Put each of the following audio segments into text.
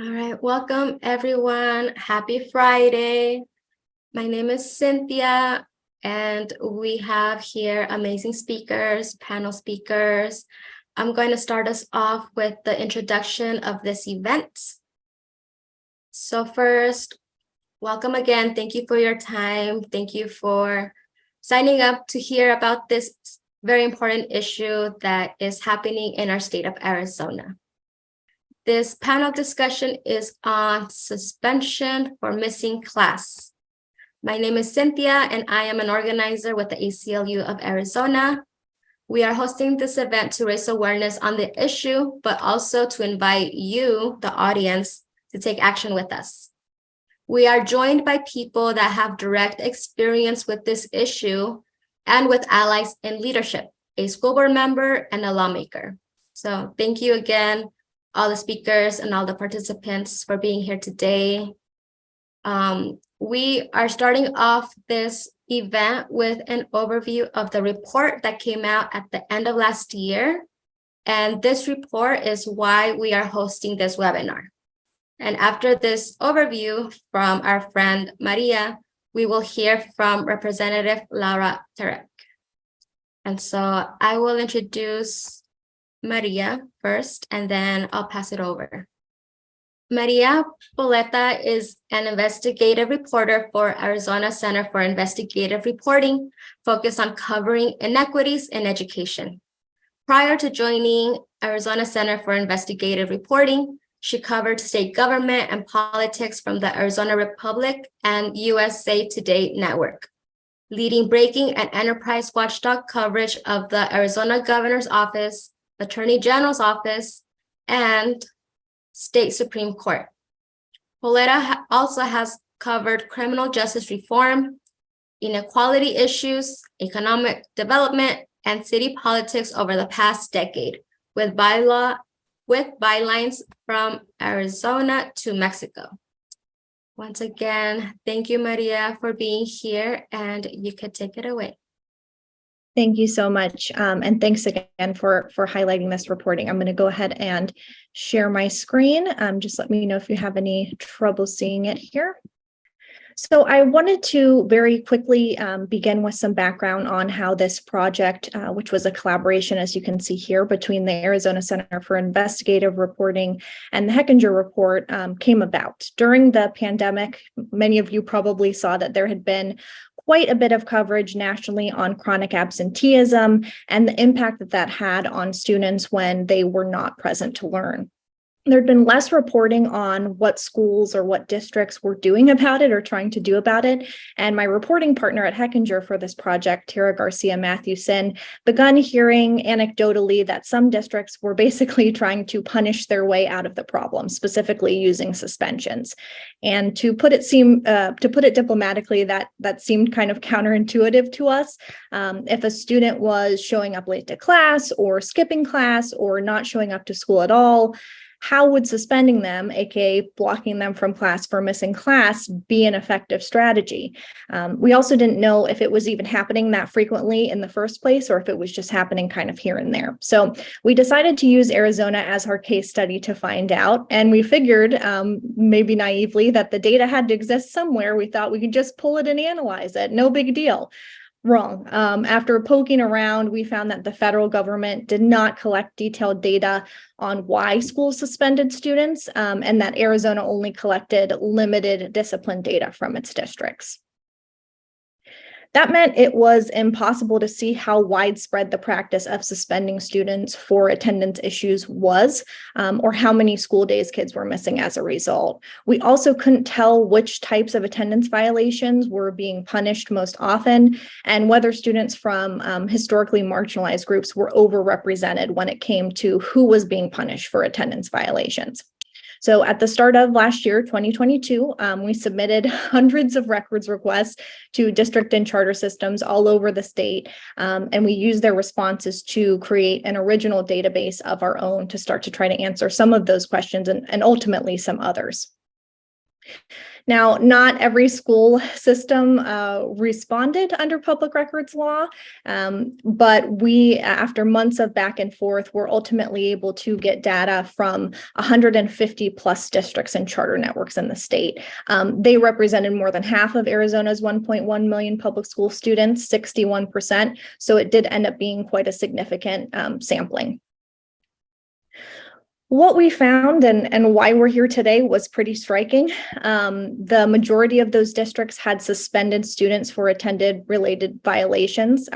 All right, welcome everyone. Happy Friday. My name is Cynthia, and we have here amazing speakers, panel speakers. I'm going to start us off with the introduction of this event. So first, welcome again. Thank you for your time. Thank you for signing up to hear about this very important issue that is happening in our state of Arizona. This panel discussion is on suspension for missing class. My name is Cynthia, and I am an organizer with the ACLU of Arizona. We are hosting this event to raise awareness on the issue, but also to invite you, the audience, to take action with us. We are joined by people that have direct experience with this issue and with allies in leadership, a school board member and a lawmaker. So thank you again, all the speakers and all the participants for being here today. We are starting off this event with an overview of the report that came out at the end of last year. And this report is why we are hosting this webinar. And after this overview from our friend Maria, we will hear from Representative Laura Tarek. And so I will introduce Maria first, and then I'll pass it over. Maria Poleta is an investigative reporter for Arizona Center for Investigative Reporting, focused on covering inequities in education. Prior to joining Arizona Center for Investigative Reporting, she covered state government and politics from the Arizona Republic and USA Today network, leading breaking and enterprise watchdog coverage of the Arizona Governor's Office, Attorney General's Office, and State Supreme Court. Poleta also has covered criminal justice reform, inequality issues, economic development, and city politics over the past decade, with bylines from Arizona to Mexico. Once again, thank you, Maria, for being here, and you could take it away. Thank you so much. And thanks again for highlighting this reporting. I'm going to go ahead and share my screen. Just let me know if you have any trouble seeing it here. So I wanted to very quickly begin with some background on how this project, which was a collaboration, as you can see here, between the Arizona Center for Investigative Reporting and the Hechinger Report came about. During the pandemic, many of you probably saw that there had been quite a bit of coverage nationally on chronic absenteeism and the impact that that had on students when they were not present to learn. There'd been less reporting on what schools or what districts were doing about it or trying to do about it. And my reporting partner at Hechinger for this project, Tara Garcia Matthewson, begun hearing anecdotally that some districts were basically trying to punish their way out of the problem, specifically using suspensions. And to put it diplomatically, that seemed kind of counterintuitive to us. If a student was showing up late to class or skipping class or not showing up to school at all, how would suspending them, aka blocking them from class for missing class, be an effective strategy? We also didn't know if it was even happening that frequently in the first place, or if it was just happening kind of here and there. So we decided to use Arizona as our case study to find out. And we figured, maybe naively, that the data had to exist somewhere. We thought we could just pull it and analyze it. No big deal. Wrong. After poking around, we found that the federal government did not collect detailed data on why schools suspended students, and that Arizona only collected limited discipline data from its districts. That meant it was impossible to see how widespread the practice of suspending students for attendance issues was, or how many school days kids were missing as a result. We also couldn't tell which types of attendance violations were being punished most often, and whether students from historically marginalized groups were overrepresented when it came to who was being punished for attendance violations. So at the start of last year, 2022, we submitted hundreds of records requests to district and charter systems all over the state, and we used their responses to create an original database of our own to start to try to answer some of those questions and ultimately some others. Now, not every school system responded under public records law, but we, after months of back and forth, were ultimately able to get data from 150 plus districts and charter networks in the state. They represented more than half of Arizona's 1.1 million public school students, 61%. So it did end up being quite a significant sampling. What we found and why we're here today was pretty striking. The majority of those districts had suspended students for attendance related violations,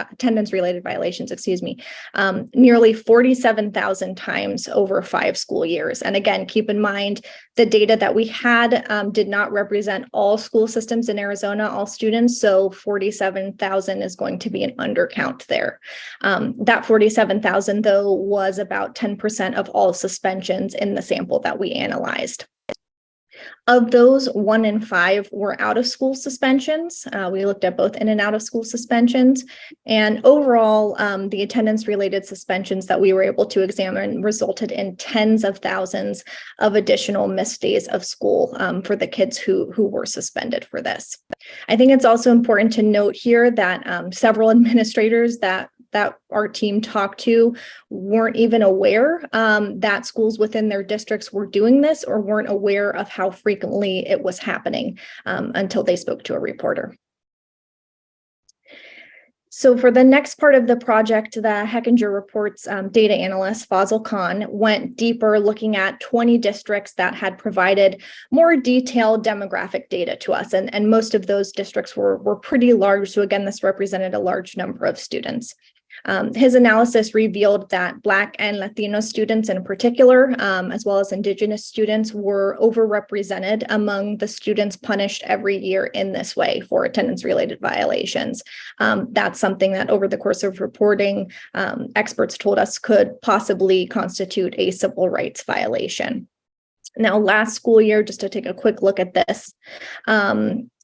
nearly 47,000 times over 5 school years. And again, keep in mind, the data that we had did not represent all school systems in Arizona, all students. So 47,000 is going to be an undercount there. That 47,000, though, was about 10% of all suspensions in the sample that we analyzed. Of those, 1 in 5 were out of school suspensions. We looked at both in and out of school suspensions. And overall, the attendance related suspensions that we were able to examine resulted in tens of thousands of additional missed days of school for the kids who were suspended for this. I think it's also important to note here that several administrators that our team talked to weren't even aware that schools within their districts were doing this, or weren't aware of how frequently it was happening until they spoke to a reporter. So for the next part of the project, the Hechinger Reports data analyst, Fazil Khan, went deeper, looking at 20 districts that had provided more detailed demographic data to us. And most of those districts were pretty large. So again, this represented a large number of students. His analysis revealed that Black and Latino students in particular, as well as Indigenous students, were overrepresented among the students punished every year in this way for attendance-related violations. That's something that over the course of reporting, experts told us could possibly constitute a civil rights violation. Now, last school year, just to take a quick look at this,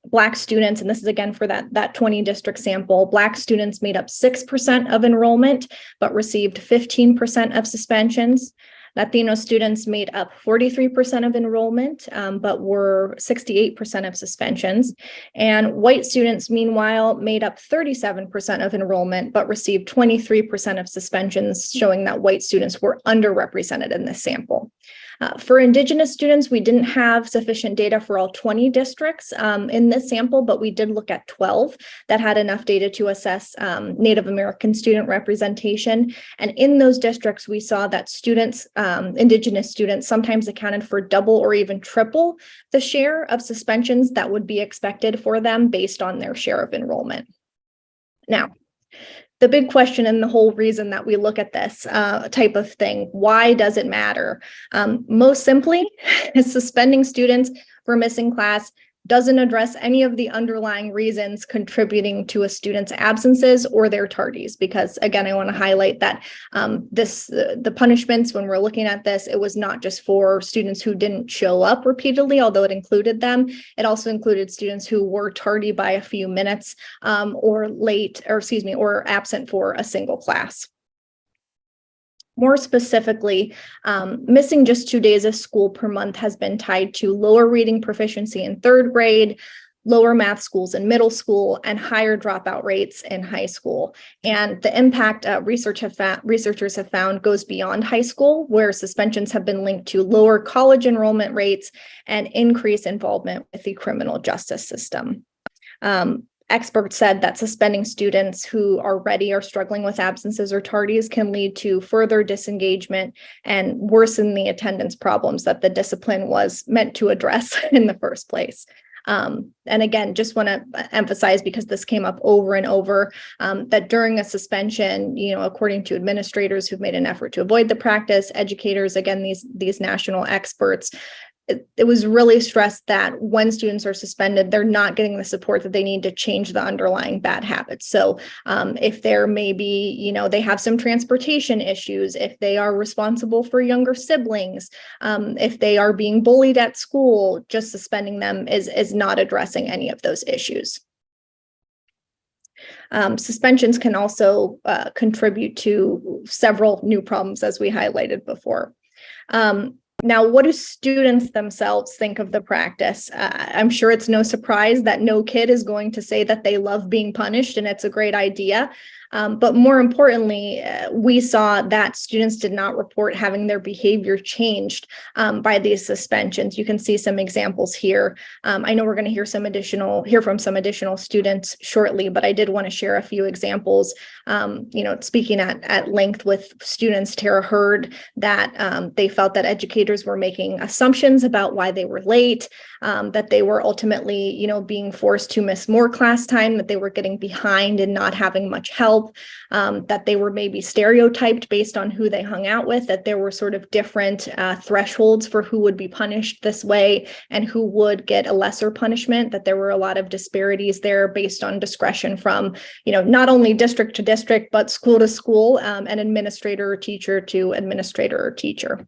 Black students, and this is again for that 20 district sample, Black students made up 6% of enrollment, but received 15% of suspensions. Latino students made up 43% of enrollment, but were 68% of suspensions. And white students, meanwhile, made up 37% of enrollment, but received 23% of suspensions, showing that white students were underrepresented in this sample. For Indigenous students, we didn't have sufficient data for all 20 districts in this sample, but we did look at 12 that had enough data to assess Native American student representation. And in those districts, we saw that students, Indigenous students, sometimes accounted for double or even triple the share of suspensions that would be expected for them based on their share of enrollment. Now, the big question and the whole reason that we look at this type of thing, why does it matter? Most simply, suspending students for missing class doesn't address any of the underlying reasons contributing to a student's absences or their tardies. Because again, I want to highlight that the punishments, when we're looking at this, it was not just for students who didn't show up repeatedly, although it included them. It also included students who were tardy by a few minutes or absent for a single class. More specifically, missing just 2 days of school per month has been tied to lower reading proficiency in 3rd grade, lower math schools in middle school, and higher dropout rates in high school. And the impact researchers have found goes beyond high school, where suspensions have been linked to lower college enrollment rates and increased involvement with the criminal justice system. Experts said that suspending students who already are struggling with absences or tardies can lead to further disengagement and worsen the attendance problems that the discipline was meant to address in the first place. And again, just want to emphasize, because this came up over and over, that during a suspension, according to administrators who've made an effort to avoid the practice, educators, again, these national experts, it was really stressed that when students are suspended, they're not getting the support that they need to change the underlying bad habits. So if there may be, they have some transportation issues, if they are responsible for younger siblings, if they are being bullied at school, just suspending them is not addressing any of those issues. Suspensions can also contribute to several new problems, as we highlighted before. Now, what do students themselves think of the practice? I'm sure it's no surprise that no kid is going to say that they love being punished and it's a great idea. But more importantly, we saw that students did not report having their behavior changed by these suspensions. You can see some examples here. I know we're going to hear from some additional students shortly, but I did want to share a few examples. Speaking at length with students, Tara heard that they felt that educators were making assumptions about why they were late, that they were ultimately, being forced to miss more class time, that they were getting behind and not having much help. That they were maybe stereotyped based on who they hung out with, that there were sort of different thresholds for who would be punished this way and who would get a lesser punishment, that there were a lot of disparities there based on discretion from, not only district to district, but school to school, and administrator or teacher to administrator or teacher.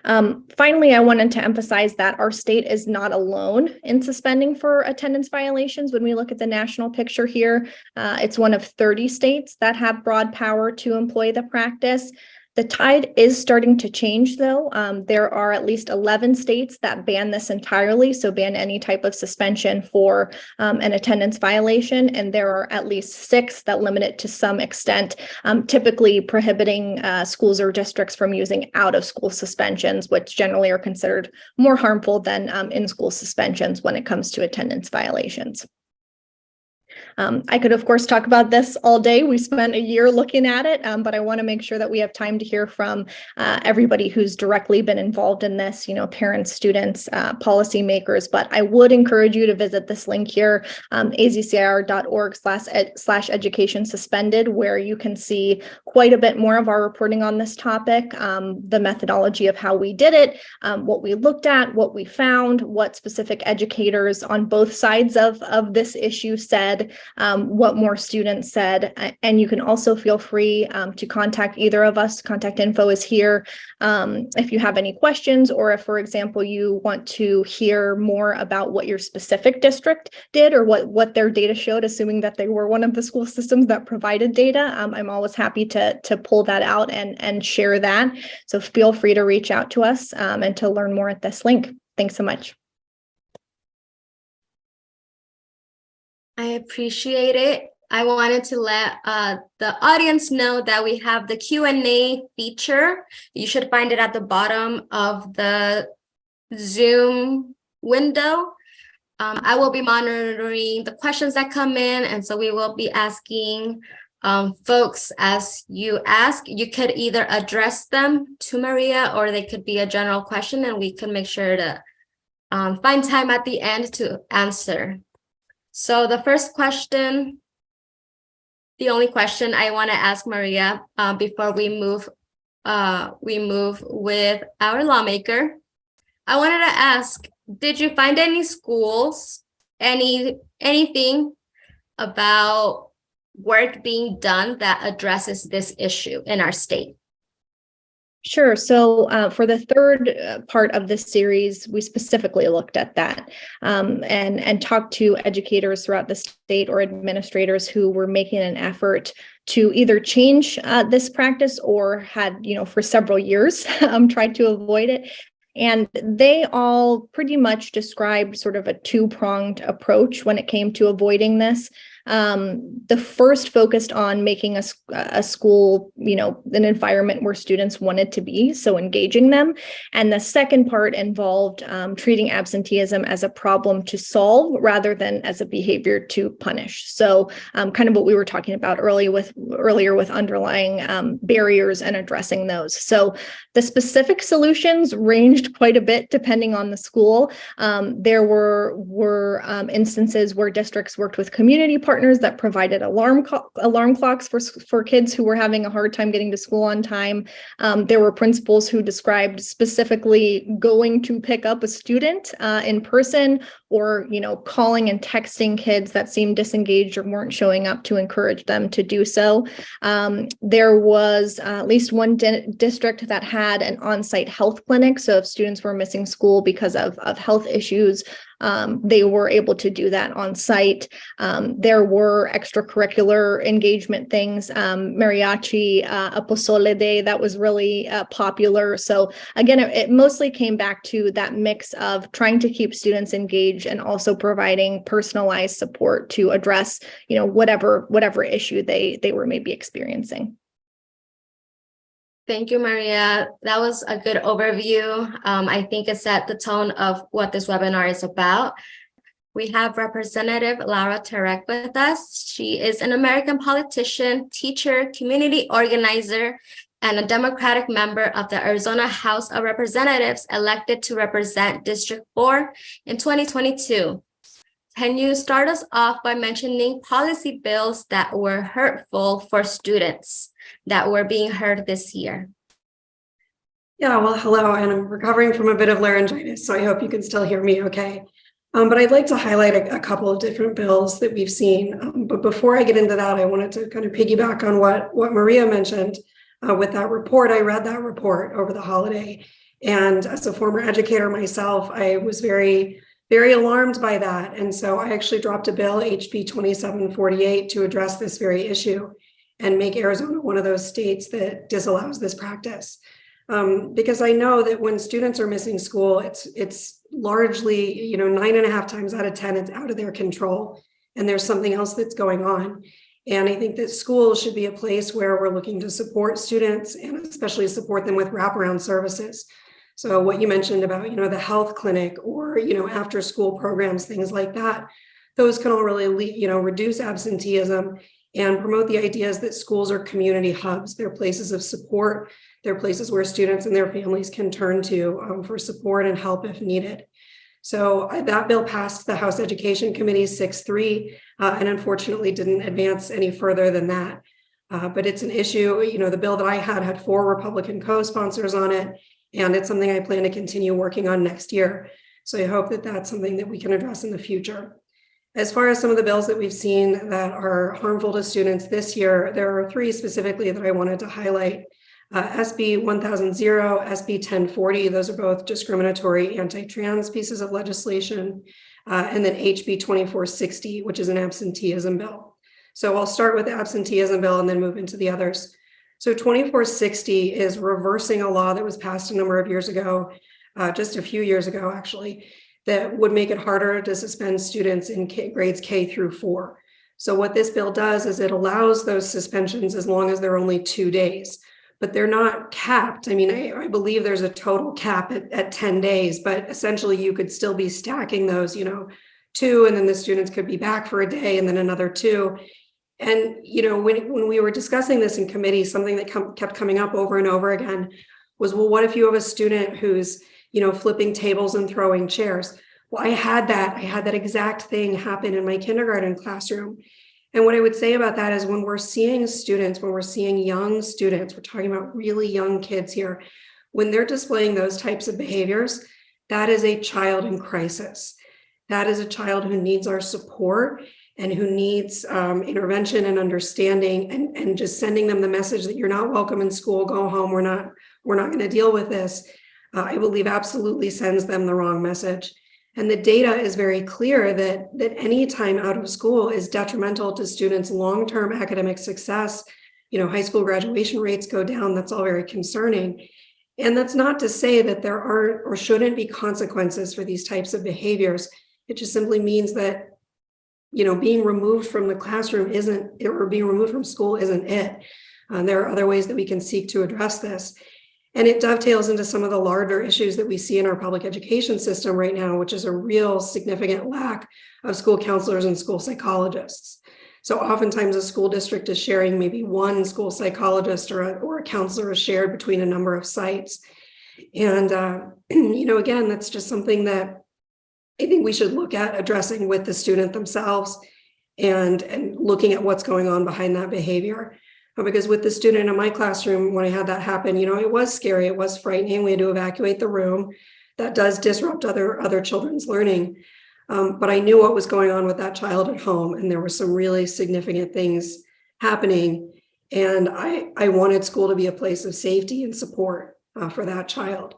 Finally, I wanted to emphasize that our state is not alone in suspending for attendance violations. When we look at the national picture here, it's one of 30 states that have broad power to employ the practice. The tide is starting to change, though. There are at least 11 states that ban this entirely, so ban any type of suspension for an attendance violation, and there are at least 6 that limit it to some extent, typically prohibiting schools or districts from using out-of-school suspensions, which generally are considered more harmful than in-school suspensions when it comes to attendance violations. I could, of course, talk about this all day. We spent a year looking at it, but I want to make sure that we have time to hear from everybody who's directly been involved in this, parents, students, policymakers. But I would encourage you to visit this link here, azcir.org/education suspended, where you can see quite a bit more of our reporting on this topic, the methodology of how we did it, what we looked at, what we found, what specific educators on both sides of this issue said, what more students said, and you can also feel free to contact either of us. Contact info is here if you have any questions, or if, for example, you want to hear more about what your specific district did or what their data showed, assuming that they were one of the school systems that provided data. I'm always happy to pull that out and share that. So feel free to reach out to us and to learn more at this link. Thanks so much. I appreciate it. I wanted to let the audience know that we have the Q&A feature. You should find it at the bottom of the Zoom window. I will be monitoring the questions that come in, and so we will be asking folks as you ask. You could either address them to Maria, or they could be a general question, and we can make sure to find time at the end to answer. So the first question, the only question I want to ask Maria before we move with our lawmaker, I wanted to ask, did you find any schools, anything about work being done that addresses this issue in our state? Sure. So for the third part of this series, we specifically looked at that and talked to educators throughout the state or administrators who were making an effort to either change this practice or had, for several years tried to avoid it. And they all pretty much described sort of a two-pronged approach when it came to avoiding this. The first focused on making a school, an environment where students wanted to be, so engaging them. And the second part involved treating absenteeism as a problem to solve rather than as a behavior to punish. So kind of what we were talking about earlier with underlying barriers and addressing those. So the specific solutions ranged quite a bit depending on the school. There were instances where districts worked with community partners that provided alarm clocks for kids who were having a hard time getting to school on time. There were principals who described specifically going to pick up a student in person or, calling and texting kids that seemed disengaged or weren't showing up to encourage them to do so. There was at least one district that had an on-site health clinic. So if students were missing school because of health issues, they were able to do that on site. There were extracurricular engagement things, mariachi, a pozole day that was really popular. So again, it mostly came back to that mix of trying to keep students engaged and also providing personalized support to address, whatever issue they were maybe experiencing. Thank you, Maria. That was a good overview. I think it set the tone of what this webinar is about. We have Representative Laura Tarek with us. She is an American politician, teacher, community organizer, and a Democratic member of the Arizona House of Representatives elected to represent District 4 in 2022. Can you start us off by mentioning policy bills that were hurtful for students that were being heard this year? Yeah, well, hello, and I'm recovering from a bit of laryngitis, so I hope you can still hear me okay. But I'd like to highlight a couple of different bills that we've seen. But before I get into that, I wanted to kind of piggyback on what Maria mentioned with that report. I read that report over the holiday, and as a former educator myself, I was very alarmed by that. And so I actually dropped a bill, HB 2748, to address this very issue and make Arizona one of those states that disallows this practice. Because I know that when students are missing school, it's largely, 9.5 times out of 10, it's out of their control, and there's something else that's going on. And I think that schools should be a place where we're looking to support students and especially support them with wraparound services. So what you mentioned about, the health clinic or, after school programs, things like that, those can all really, reduce absenteeism and promote the ideas that schools are community hubs. They're places of support. They're places where students and their families can turn to for support and help if needed. So that bill passed the House Education Committee 6-3 and unfortunately didn't advance any further than that. But it's an issue, the bill that I had 4 Republican co-sponsors on it, and it's something I plan to continue working on next year. So I hope that that's something that we can address in the future. As far as some of the bills that we've seen that are harmful to students this year, there are 3 specifically that I wanted to highlight. SB 1000, SB 1040, those are both discriminatory anti-trans pieces of legislation, and then HB 2460, which is an absenteeism bill. So I'll start with the absenteeism bill and then move into the others. So 2460 is reversing a law that was passed a number of years ago, just a few years ago, actually, that would make it harder to suspend students in grades K through 4. So what this bill does is it allows those suspensions as long as they're only 2 days, but they're not capped. I mean, I believe there's a total cap at 10 days, but essentially you could still be stacking those, 2, and then the students could be back for a day and then another 2. And, when we were discussing this in committee, something that kept coming up over and over again was, well, what if you have a student who's, flipping tables and throwing chairs? Well, I had that exact thing happen in my kindergarten classroom. And what I would say about that is when we're seeing students, when we're seeing young students, we're talking about really young kids here, when they're displaying those types of behaviors, that is a child in crisis. That is a child who needs our support and who needs intervention and understanding, and just sending them the message that you're not welcome in school, go home, we're not going to deal with this, I believe absolutely sends them the wrong message. And the data is very clear that any time out of school is detrimental to students' long-term academic success. High school graduation rates go down. That's all very concerning. And that's not to say that there aren't or shouldn't be consequences for these types of behaviors. It just simply means that, being removed from the classroom or being removed from school isn't it. There are other ways that we can seek to address this. And it dovetails into some of the larger issues that we see in our public education system right now, which is a real significant lack of school counselors and school psychologists. So oftentimes a school district is sharing maybe one school psychologist or a counselor is shared between a number of sites. And, again, that's just something that I think we should look at addressing with the student themselves and looking at what's going on behind that behavior. Because with the student in my classroom, when I had that happen, it was scary, it was frightening. We had to evacuate the room. That does disrupt other children's learning. But I knew what was going on with that child at home, and there were some really significant things happening. And I wanted school to be a place of safety and support for that child.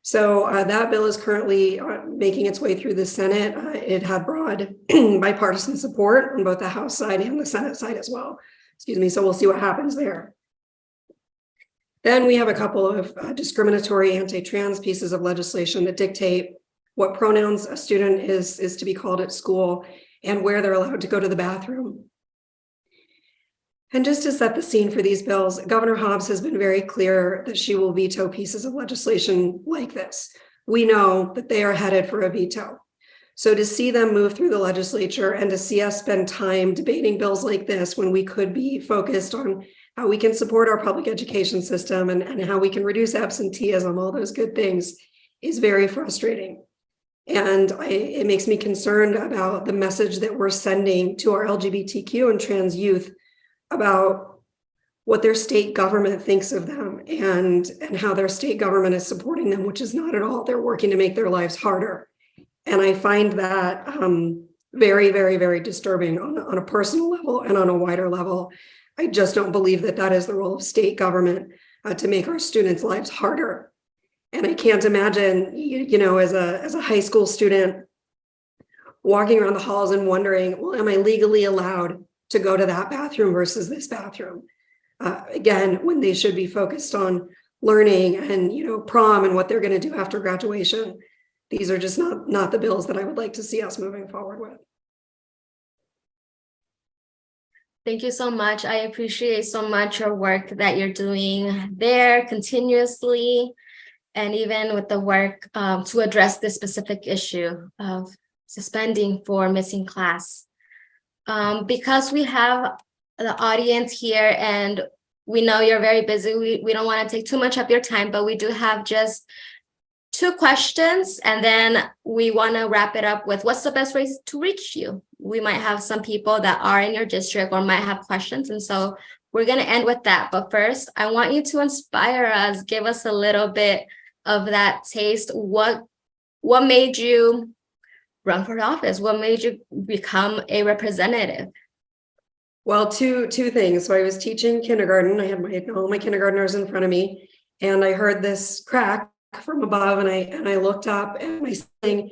So that bill is currently making its way through the Senate. It had broad bipartisan support on both the House side and the Senate side as well. Excuse me. So we'll see what happens there. Then we have a couple of discriminatory anti-trans pieces of legislation that dictate what pronouns a student is to be called at school and where they're allowed to go to the bathroom. And just to set the scene for these bills, Governor Hobbs has been very clear that she will veto pieces of legislation like this. We know that they are headed for a veto. So to see them move through the legislature and to see us spend time debating bills like this when we could be focused on how we can support our public education system and how we can reduce absenteeism, all those good things, is very frustrating. And it makes me concerned about the message that we're sending to our LGBTQ and trans youth about what their state government thinks of them and how their state government is supporting them, which is not at all. They're working to make their lives harder. And I find that very, very, very disturbing on a personal level and on a wider level. I just don't believe that that is the role of state government to make our students' lives harder. And I can't imagine, you know, as a high school student walking around the halls and wondering, well, am I legally allowed to go to that bathroom versus this bathroom? Again, when they should be focused on learning and, you know, prom and what they're going to do after graduation. These are just not the bills that I would like to see us moving forward with. Thank you so much. I appreciate so much your work that you're doing there continuously, and even with the work to address this specific issue of suspending for missing class. Because we have the audience here and we know you're very busy, we don't want to take too much of your time, but we do have just 2 questions, and then we want to wrap it up with what's the best way to reach you. We might have some people that are in your district or might have questions, and so we're going to end with that. But first, I want you to inspire us, give us a little bit of that taste. What made you run for office? What made you become a representative? Well, two things. So I was teaching kindergarten. I had all my kindergartners in front of me, and I heard this crack from above, and I looked up at my ceiling,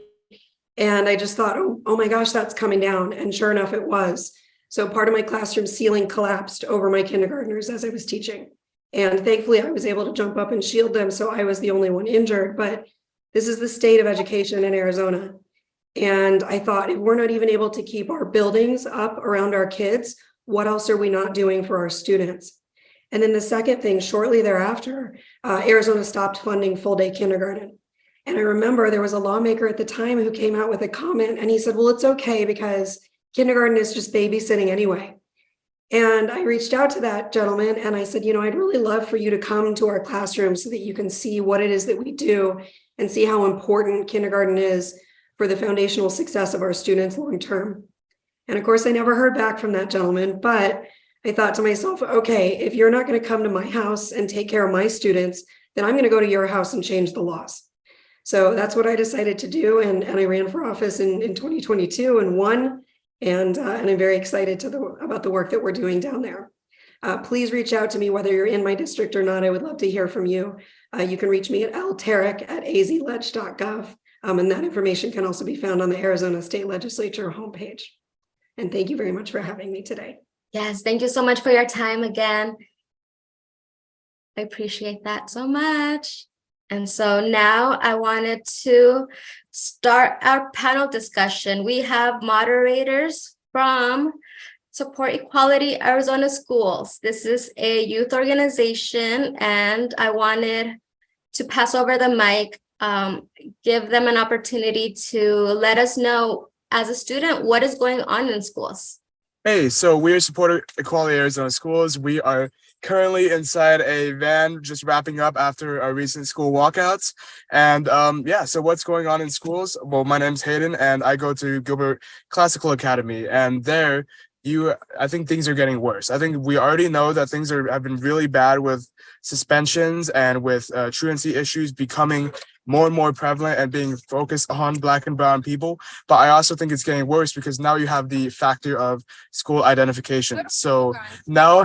and I just thought, oh my gosh, that's coming down. And sure enough, it was. So part of my classroom ceiling collapsed over my kindergartners as I was teaching. And thankfully, I was able to jump up and shield them, so I was the only one injured. But this is the state of education in Arizona. And I thought, if we're not even able to keep our buildings up around our kids, what else are we not doing for our students? And then the second thing, shortly thereafter, Arizona stopped funding full-day kindergarten. And I remember there was a lawmaker at the time who came out with a comment, and he said, well, it's okay because kindergarten is just babysitting anyway. And I reached out to that gentleman and I said, you know, I'd really love for you to come to our classroom so that you can see what it is that we do and see how important kindergarten is for the foundational success of our students long-term. And of course, I never heard back from that gentleman, but I thought to myself, okay, if you're not going to come to my house and take care of my students, then I'm going to go to your house and change the laws. So that's what I decided to do. And I ran for office in 2022 and won. And I'm very excited about the work that we're doing down there. Please reach out to me, whether you're in my district or not. I would love to hear from you. You can reach me at ltarek@azledge.gov. And that information can also be found on the Arizona State Legislature homepage. And thank you very much for having me today. Yes, thank you so much for your time again. I appreciate that so much. And so now I wanted to start our panel discussion. We have moderators from Support Equality Arizona Schools. This is a youth organization, and I wanted to pass over the mic, give them an opportunity to let us know as a student what is going on in schools. Hey, so we're Support Equality Arizona Schools. We are currently inside a van just wrapping up after our recent school walkouts. And so what's going on in schools? Well, my name's Hayden and I go to Gilbert Classical Academy. And there, I think things are getting worse. I think we already know that things have been really bad with suspensions and with truancy issues becoming more and more prevalent and being focused on Black and brown people. But I also think it's getting worse because now you have the factor of school identification. So now,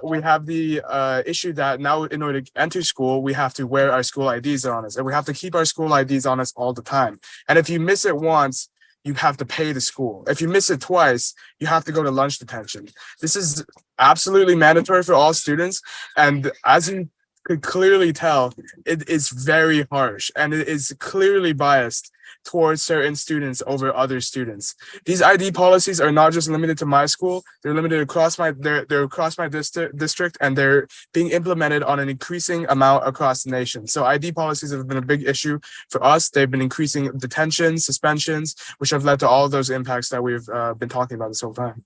we have the issue that now in order to enter school, we have to wear our school IDs on us, and we have to keep our school IDs on us all the time. And if you miss it once, you have to pay the school. If you miss it twice, you have to go to lunch detention. This is absolutely mandatory for all students. And as you could clearly tell, it is very harsh and it is clearly biased towards certain students over other students. These ID policies are not just limited to my school, they're limited across they're across my district, and they're being implemented on an increasing amount across the nation. So ID policies have been a big issue for us. They've been increasing detentions, suspensions, which have led to all of those impacts that we've been talking about this whole time.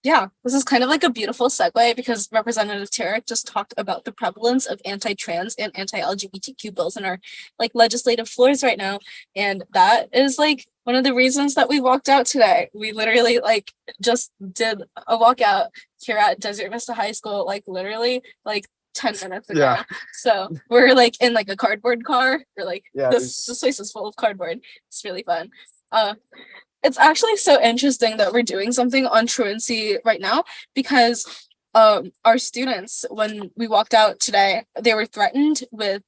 Yeah, this is kind of like a beautiful segue because Representative Tarek just talked about the prevalence of anti-trans and anti-LGBTQ bills in our like legislative floors right now. And that is like one of the reasons that we walked out today. We literally like just did a walkout here at Desert Vista High School, like literally like 10 minutes ago. Yeah. So we're like in like a cardboard car. We're like, Yeah, this place is full of cardboard. It's really fun. It's actually so interesting that we're doing something on truancy right now because our students, when we walked out today, they were threatened with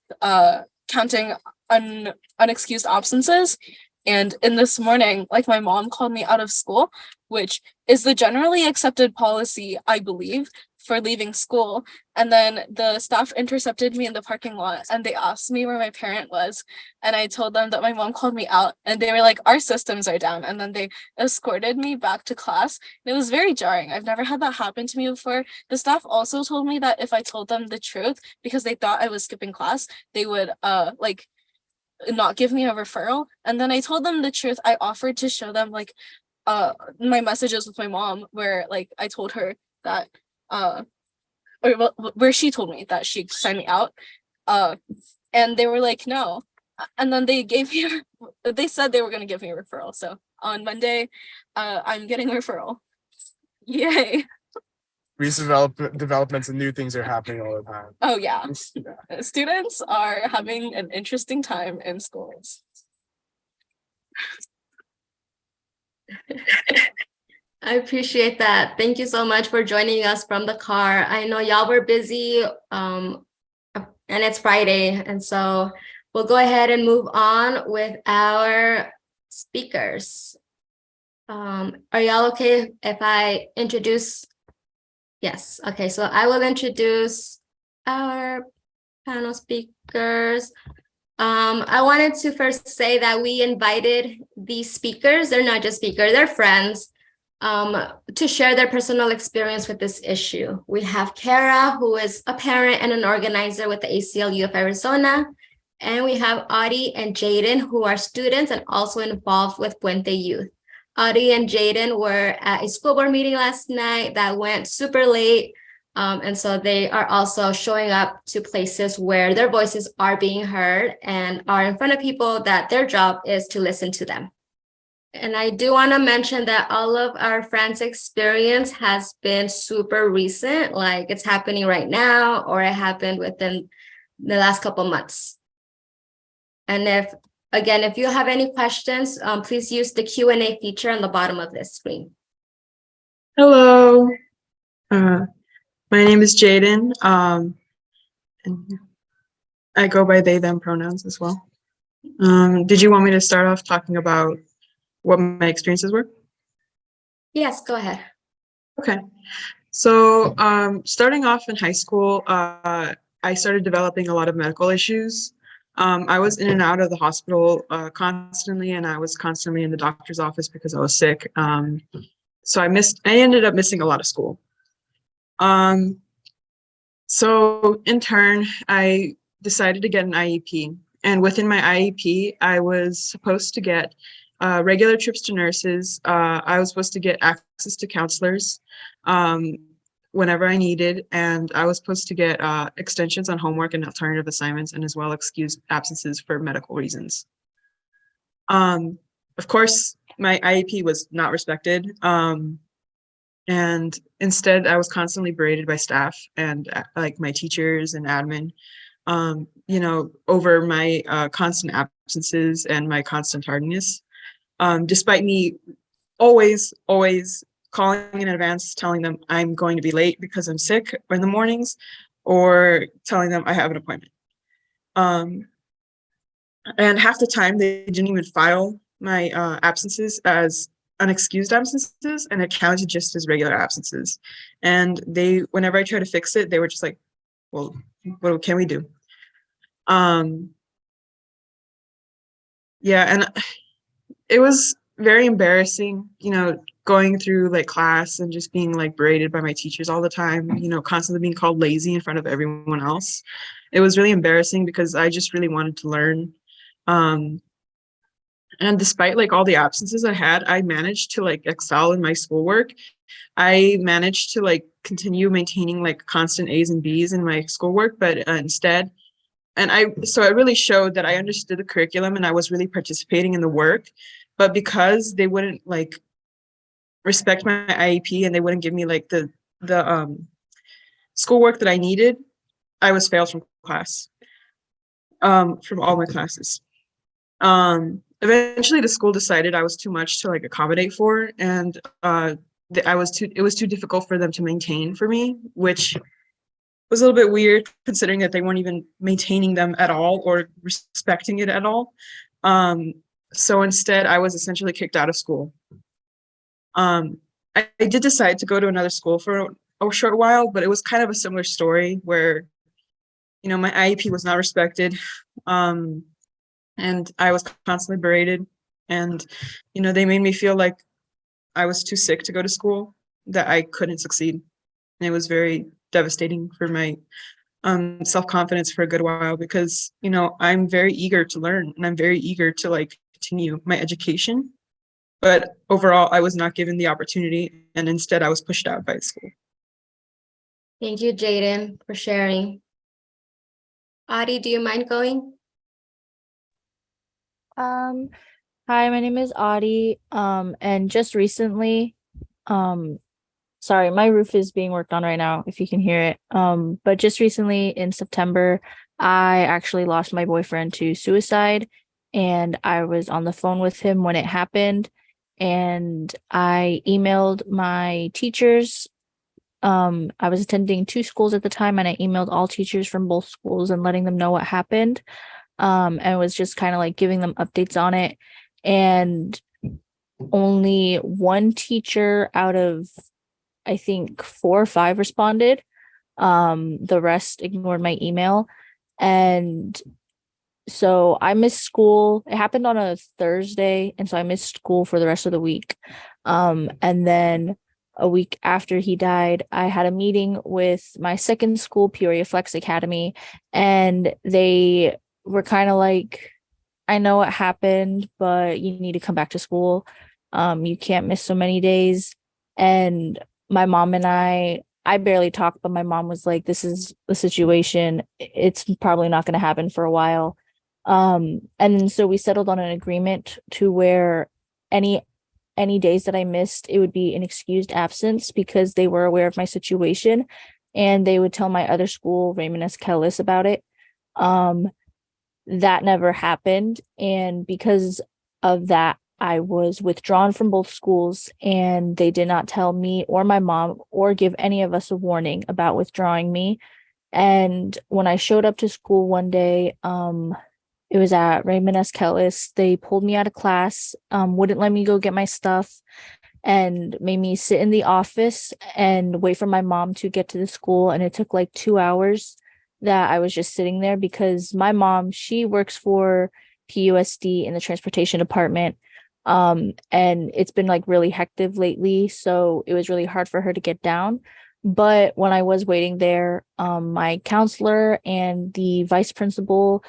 counting unexcused absences. And in this morning, like my mom called me out of school, which is the generally accepted policy, I believe, for leaving school. And then the staff intercepted me in the parking lot and they asked me where my parent was. And I told them that my mom called me out and they were like, our systems are down. And then they escorted me back to class. And it was very jarring. I've never had that happen to me before. The staff also told me that if I told them the truth, because they thought I was skipping class, they would like not give me a referral. And then I told them the truth. I offered to show them like my messages with my mom where like I told her that where she told me that she signed me out, and they were like no, and then they said they were going to give me a referral. So on Monday I'm getting a referral. Yay. Recent developments and new things are happening all the time. Oh yeah. Students are having an interesting time in schools. I appreciate that. Thank you so much for joining us from the car. I know y'all were busy and it's Friday. And so we'll go ahead and move on with our speakers. Are y'all okay if I introduce? Yes. Okay. So I will introduce our panel speakers. I wanted to first say that we invited these speakers. They're not just speakers, they're friends. To share their personal experience with this issue. We have Kara, who is a parent and an organizer with the ACLU of Arizona. And we have Audie and Jaden, who are students and also involved with Puente Youth. Audie and Jaden were at a school board meeting last night that went super late. And so they are also showing up to places where their voices are being heard and are in front of people that their job is to listen to them. And I do want to mention that all of our friends' experience has been super recent, like it's happening right now, or it happened within the last couple months. And if you have any questions, please use the Q&A feature on the bottom of this screen. Hello, my name is Jaden, and I go by they, them pronouns as well. Did you want me to start off talking about what my experiences were? Yes, go ahead. Okay, so starting off in high school, I started developing a lot of medical issues. I was in and out of the hospital constantly, and I was constantly in the doctor's office because I was sick. So I ended up missing a lot of school. So in turn, I decided to get an IEP. And within my IEP, I was supposed to get regular trips to nurses. I was supposed to get access to counselors whenever I needed, and I was supposed to get extensions on homework and alternative assignments, and as well excused absences for medical reasons. Of course, my IEP was not respected, and instead I was constantly berated by staff and like my teachers and admin. over my constant absences and my constant tardiness. Despite me always calling in advance, telling them I'm going to be late because I'm sick in the mornings, or telling them I have an appointment. And half the time they didn't even file my absences as unexcused absences, and it counted just as regular absences. And whenever I tried to fix it, they were just like, well, what can we do? Yeah, and it was very embarrassing, going through like class and just being like berated by my teachers all the time, constantly being called lazy in front of everyone else. It was really embarrassing because I just really wanted to learn. And despite like all the absences I had, I managed to like excel in my schoolwork. I managed to like continue maintaining like constant A's and B's in my schoolwork, but instead, so it really showed that I understood the curriculum and I was really participating in the work. But because they wouldn't like respect my IEP and they wouldn't give me like the schoolwork that I needed, I was failed from class, from all my classes. Eventually the school decided I was too much to like accommodate for, and it was too difficult for them to maintain for me, which was a little bit weird considering that they weren't even maintaining them at all or respecting it at all. So instead I was essentially kicked out of school. I did decide to go to another school for a short while, but it was kind of a similar story where, my IEP was not respected. And I was constantly berated, and, they made me feel like I was too sick to go to school, that I couldn't succeed. And it was very devastating for my self-confidence for a good while because, I'm very eager to learn and I'm very eager to like continue my education. But overall, I was not given the opportunity, and instead I was pushed out by the school. Thank you, Jaden, for sharing. Adi, do you mind going? Hi, my name is Audie. And just recently, sorry, my roof is being worked on right now, if you can hear it. But just recently in September, I actually lost my boyfriend to suicide, and I was on the phone with him when it happened, and I emailed my teachers. I was attending 2 schools at the time, and I emailed all teachers from both schools and letting them know what happened. And was just kind of like giving them updates on it. And only one teacher out of, I think, 4 or 5 responded. The rest ignored my email. And so I missed school. It happened on a Thursday, and so I missed school for the rest of the week. And then a week after he died, I had a meeting with my second school, Peoria Flex Academy, and they were kind of like, I know what happened, but you need to come back to school. You can't miss so many days. And my mom and I barely talked, but my mom was like, this is the situation. It's probably not going to happen for a while. And so we settled on an agreement to where any days that I missed, it would be an excused absence because they were aware of my situation, and they would tell my other school, Raymond S. Kellis, about it. That never happened. And because of that, I was withdrawn from both schools, and they did not tell me or my mom or give any of us a warning about withdrawing me. And when I showed up to school one day, it was at Raymond S. Kellis. They pulled me out of class, wouldn't let me go get my stuff, and made me sit in the office and wait for my mom to get to the school. And it took like 2 hours that I was just sitting there because my mom, she works for PUSD in the transportation department. And it's been like really hectic lately. So it was really hard for her to get down. But when I was waiting there, my counselor and the vice principal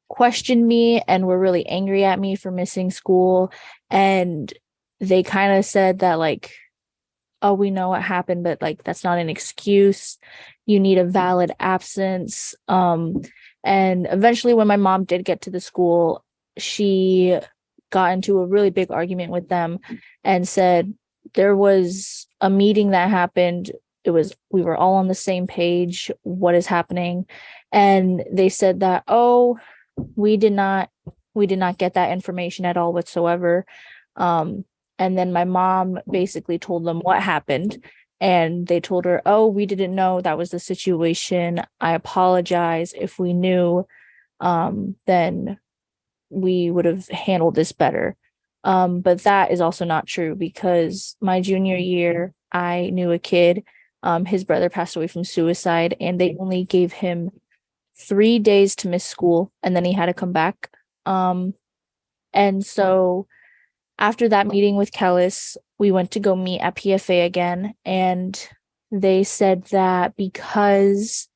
questioned me and were really angry at me for missing school. And they kind of said that like, oh, we know what happened, but like, that's not an excuse. You need a valid absence. And eventually when my mom did get to the school, she got into a really big argument with them and said there was a meeting that happened we were all on the same page. What is happening? And they said that, oh, we did not get that information at all whatsoever. And then my mom basically told them what happened. And they told her, oh, we didn't know that was the situation. I apologize. If we knew, then we would have handled this better. But that is also not true, because my junior year, I knew a kid, his brother passed away from suicide, and they only gave him 3 days to miss school, and then he had to come back. And so after that meeting with Kellis, we went to go meet at PFA again, and they said that because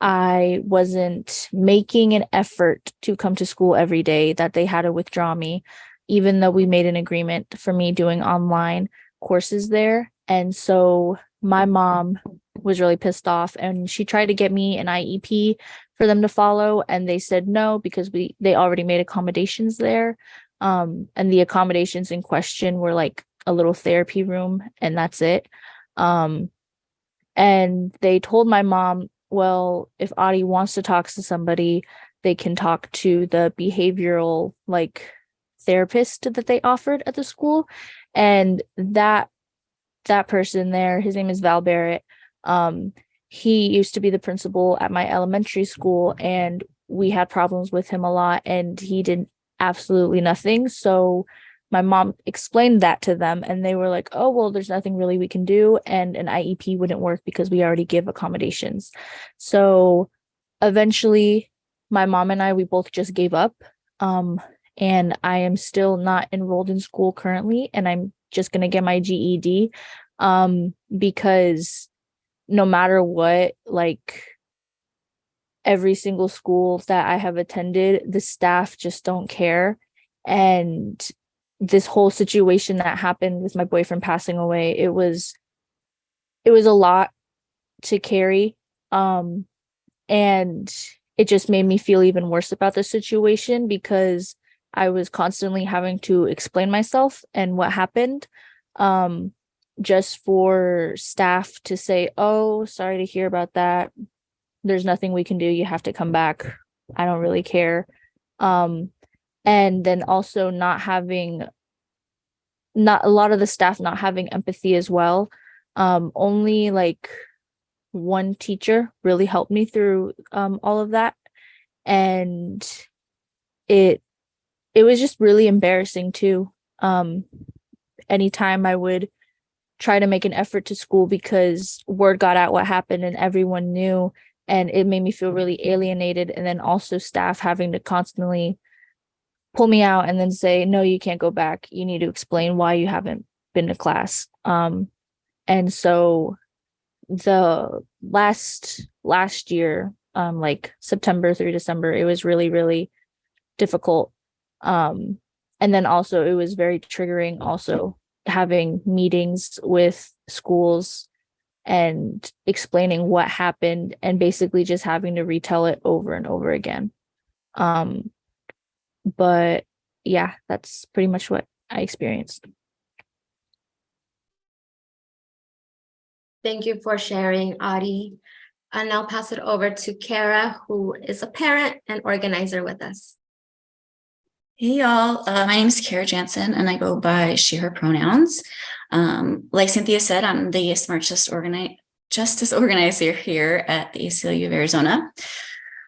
I wasn't making an effort to come to school every day, that they had to withdraw me, even though we made an agreement for me doing online courses there. And so my mom was really pissed off, and she tried to get me an IEP for them to follow, and they said no, because they already made accommodations there. And the accommodations in question were like a little therapy room, and that's it. And they told my mom, well, if Audie wants to talk to somebody, they can talk to the behavioral like therapist that they offered at the school. And that person there, his name is Val Barrett. He used to be the principal at my elementary school, and we had problems with him a lot, and he did absolutely nothing. So my mom explained that to them, and they were like, oh, well, there's nothing really we can do, and an IEP wouldn't work because we already give accommodations. So eventually my mom and we both just gave up. And I am still not enrolled in school currently, and I'm just going to get my GED, because no matter what, like every single school that I have attended, the staff just don't care. And this whole situation that happened with my boyfriend passing away, it was a lot to carry. And it just made me feel even worse about the situation, because I was constantly having to explain myself and what happened, just for staff to say, oh, sorry to hear about that. There's nothing we can do. You have to come back. I don't really care. And then also not a lot of the staff not having empathy as well. Only like one teacher really helped me through all of that. And it was just really embarrassing too. Anytime I would try to make an effort to school, because word got out what happened and everyone knew, and it made me feel really alienated. And then also staff having to constantly pull me out and then say, no, you can't go back. You need to explain why you haven't been to class. And so the last year, like September through December, it was really, really difficult. And then also it was very triggering also having meetings with schools and explaining what happened, and basically just having to retell it over and over again. But yeah, that's pretty much what I experienced. Thank you for sharing, Audie. And I'll pass it over to Kara, who is a parent and organizer with us. Hey y'all, my name is Kara Jansen, and I go by she, her pronouns. Like Cynthia said, I'm the Smart Justice Organizer here at the ACLU of Arizona.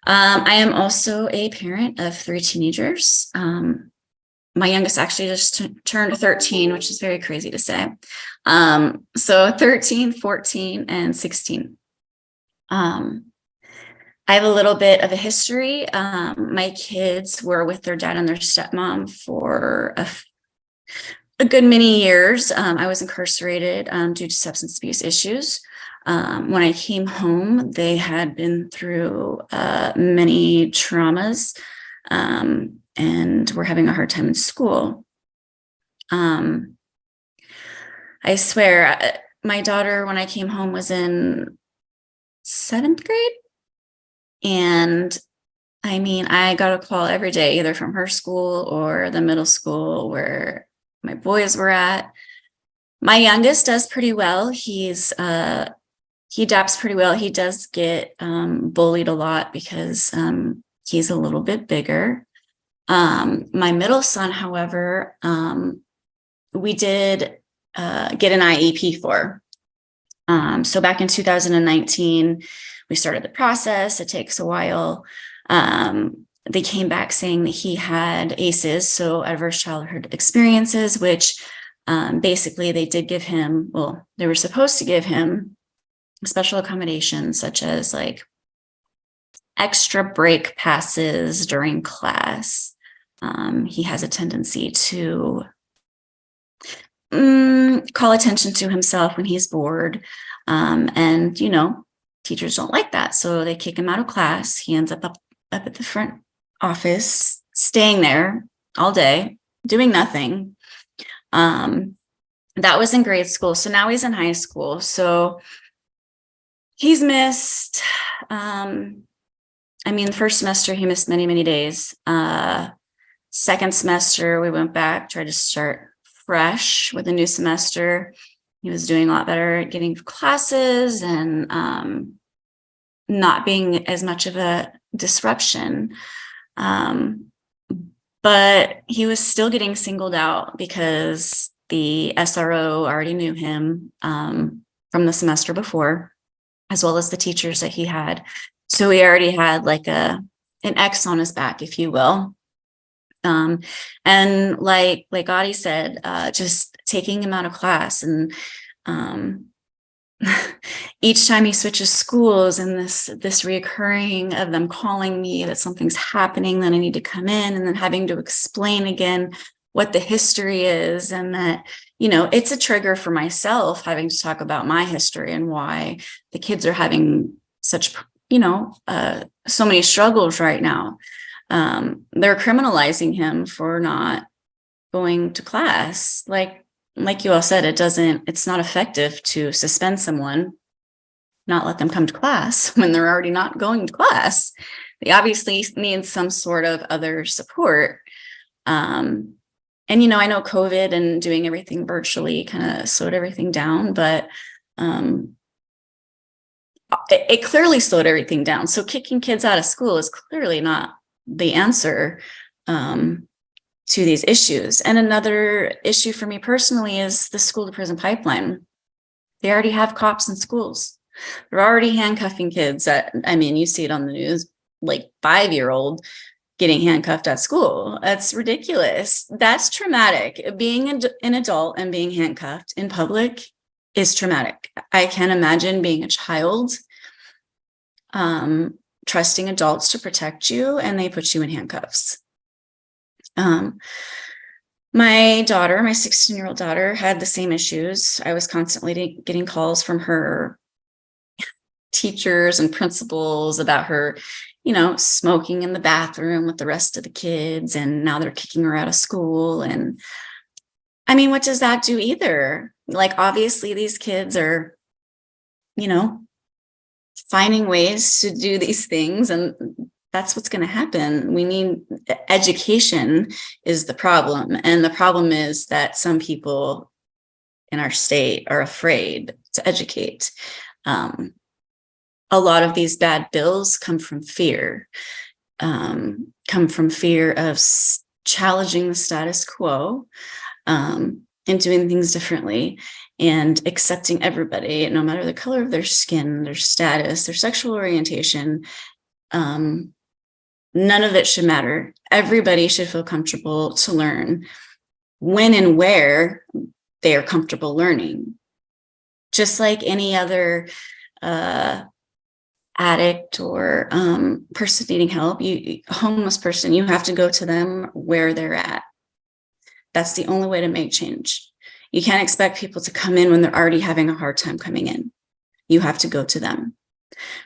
I am also a parent of 3 teenagers. My youngest actually just turned 13, which is very crazy to say. So 13, 14, and 16. I have a little bit of a history. My kids were with their dad and their stepmom for a good many years. I was incarcerated due to substance abuse issues. When I came home, they had been through many traumas and were having a hard time in school. I swear, my daughter, when I came home, was in 7th grade. And I mean, I got a call every day, either from her school or the middle school where my boys were at. My youngest does pretty well. He's he adapts pretty well. He does get bullied a lot because he's a little bit bigger. My middle son, however, we did get an IEP for. So back in 2019, we started the process. It takes a while. They came back saying that he had ACEs, so adverse childhood experiences, which basically they did give him, well, they were supposed to give him special accommodations such as like extra break passes during class. He has a tendency to call attention to himself when he's bored. And, you know, teachers don't like that. So they kick him out of class. He ends up at the front office, staying there all day, doing nothing. That was in grade school. So now he's in high school. So he's missed, the first semester, he missed many, many days. Second semester, we went back, tried to start fresh with a new semester. He was doing a lot better at getting classes and not being as much of a disruption. But he was still getting singled out because the SRO already knew him from the semester before, as well as the teachers that he had. So he already had like an X on his back, if you will. And like Audie said, just taking him out of class and each time he switches schools and this reoccurring of them calling me that something's happening, then I need to come in and then having to explain again what the history is, and that, you know, it's a trigger for myself having to talk about my history and why the kids are having such, so many struggles right now. They're criminalizing him for not going to class. Like you all said, it's not effective to suspend someone, not let them come to class when they're already not going to class. They obviously need some sort of other support. And, I know COVID and doing everything virtually kind of slowed everything down, but it clearly slowed everything down. So kicking kids out of school is clearly not the answer to these issues. And another issue for me personally is the school to prison pipeline. They already have cops in schools. They're already handcuffing kids. You see it on the news, like 5-year-old getting handcuffed at school. That's ridiculous. That's traumatic. Being an adult and being handcuffed in public is traumatic. I can't imagine being a child, trusting adults to protect you, and they put you in handcuffs. My daughter, my 16-year-old daughter, had the same issues. I was constantly getting calls from her teachers and principals about her, smoking in the bathroom with the rest of the kids, and now they're kicking her out of school. And what does that do either? Like, obviously these kids are, finding ways to do these things, and that's what's going to happen. We need education is the problem. And the problem is that some people in our state are afraid to educate. A lot of these bad bills come from fear of challenging the status quo, and doing things differently, and accepting everybody, no matter the color of their skin, their status, their sexual orientation. None of it should matter. Everybody should feel comfortable to learn when and where they are comfortable learning. Just like any other addict or person needing help, a homeless person, you have to go to them where they're at. That's the only way to make change. You can't expect people to come in when they're already having a hard time coming in. You have to go to them.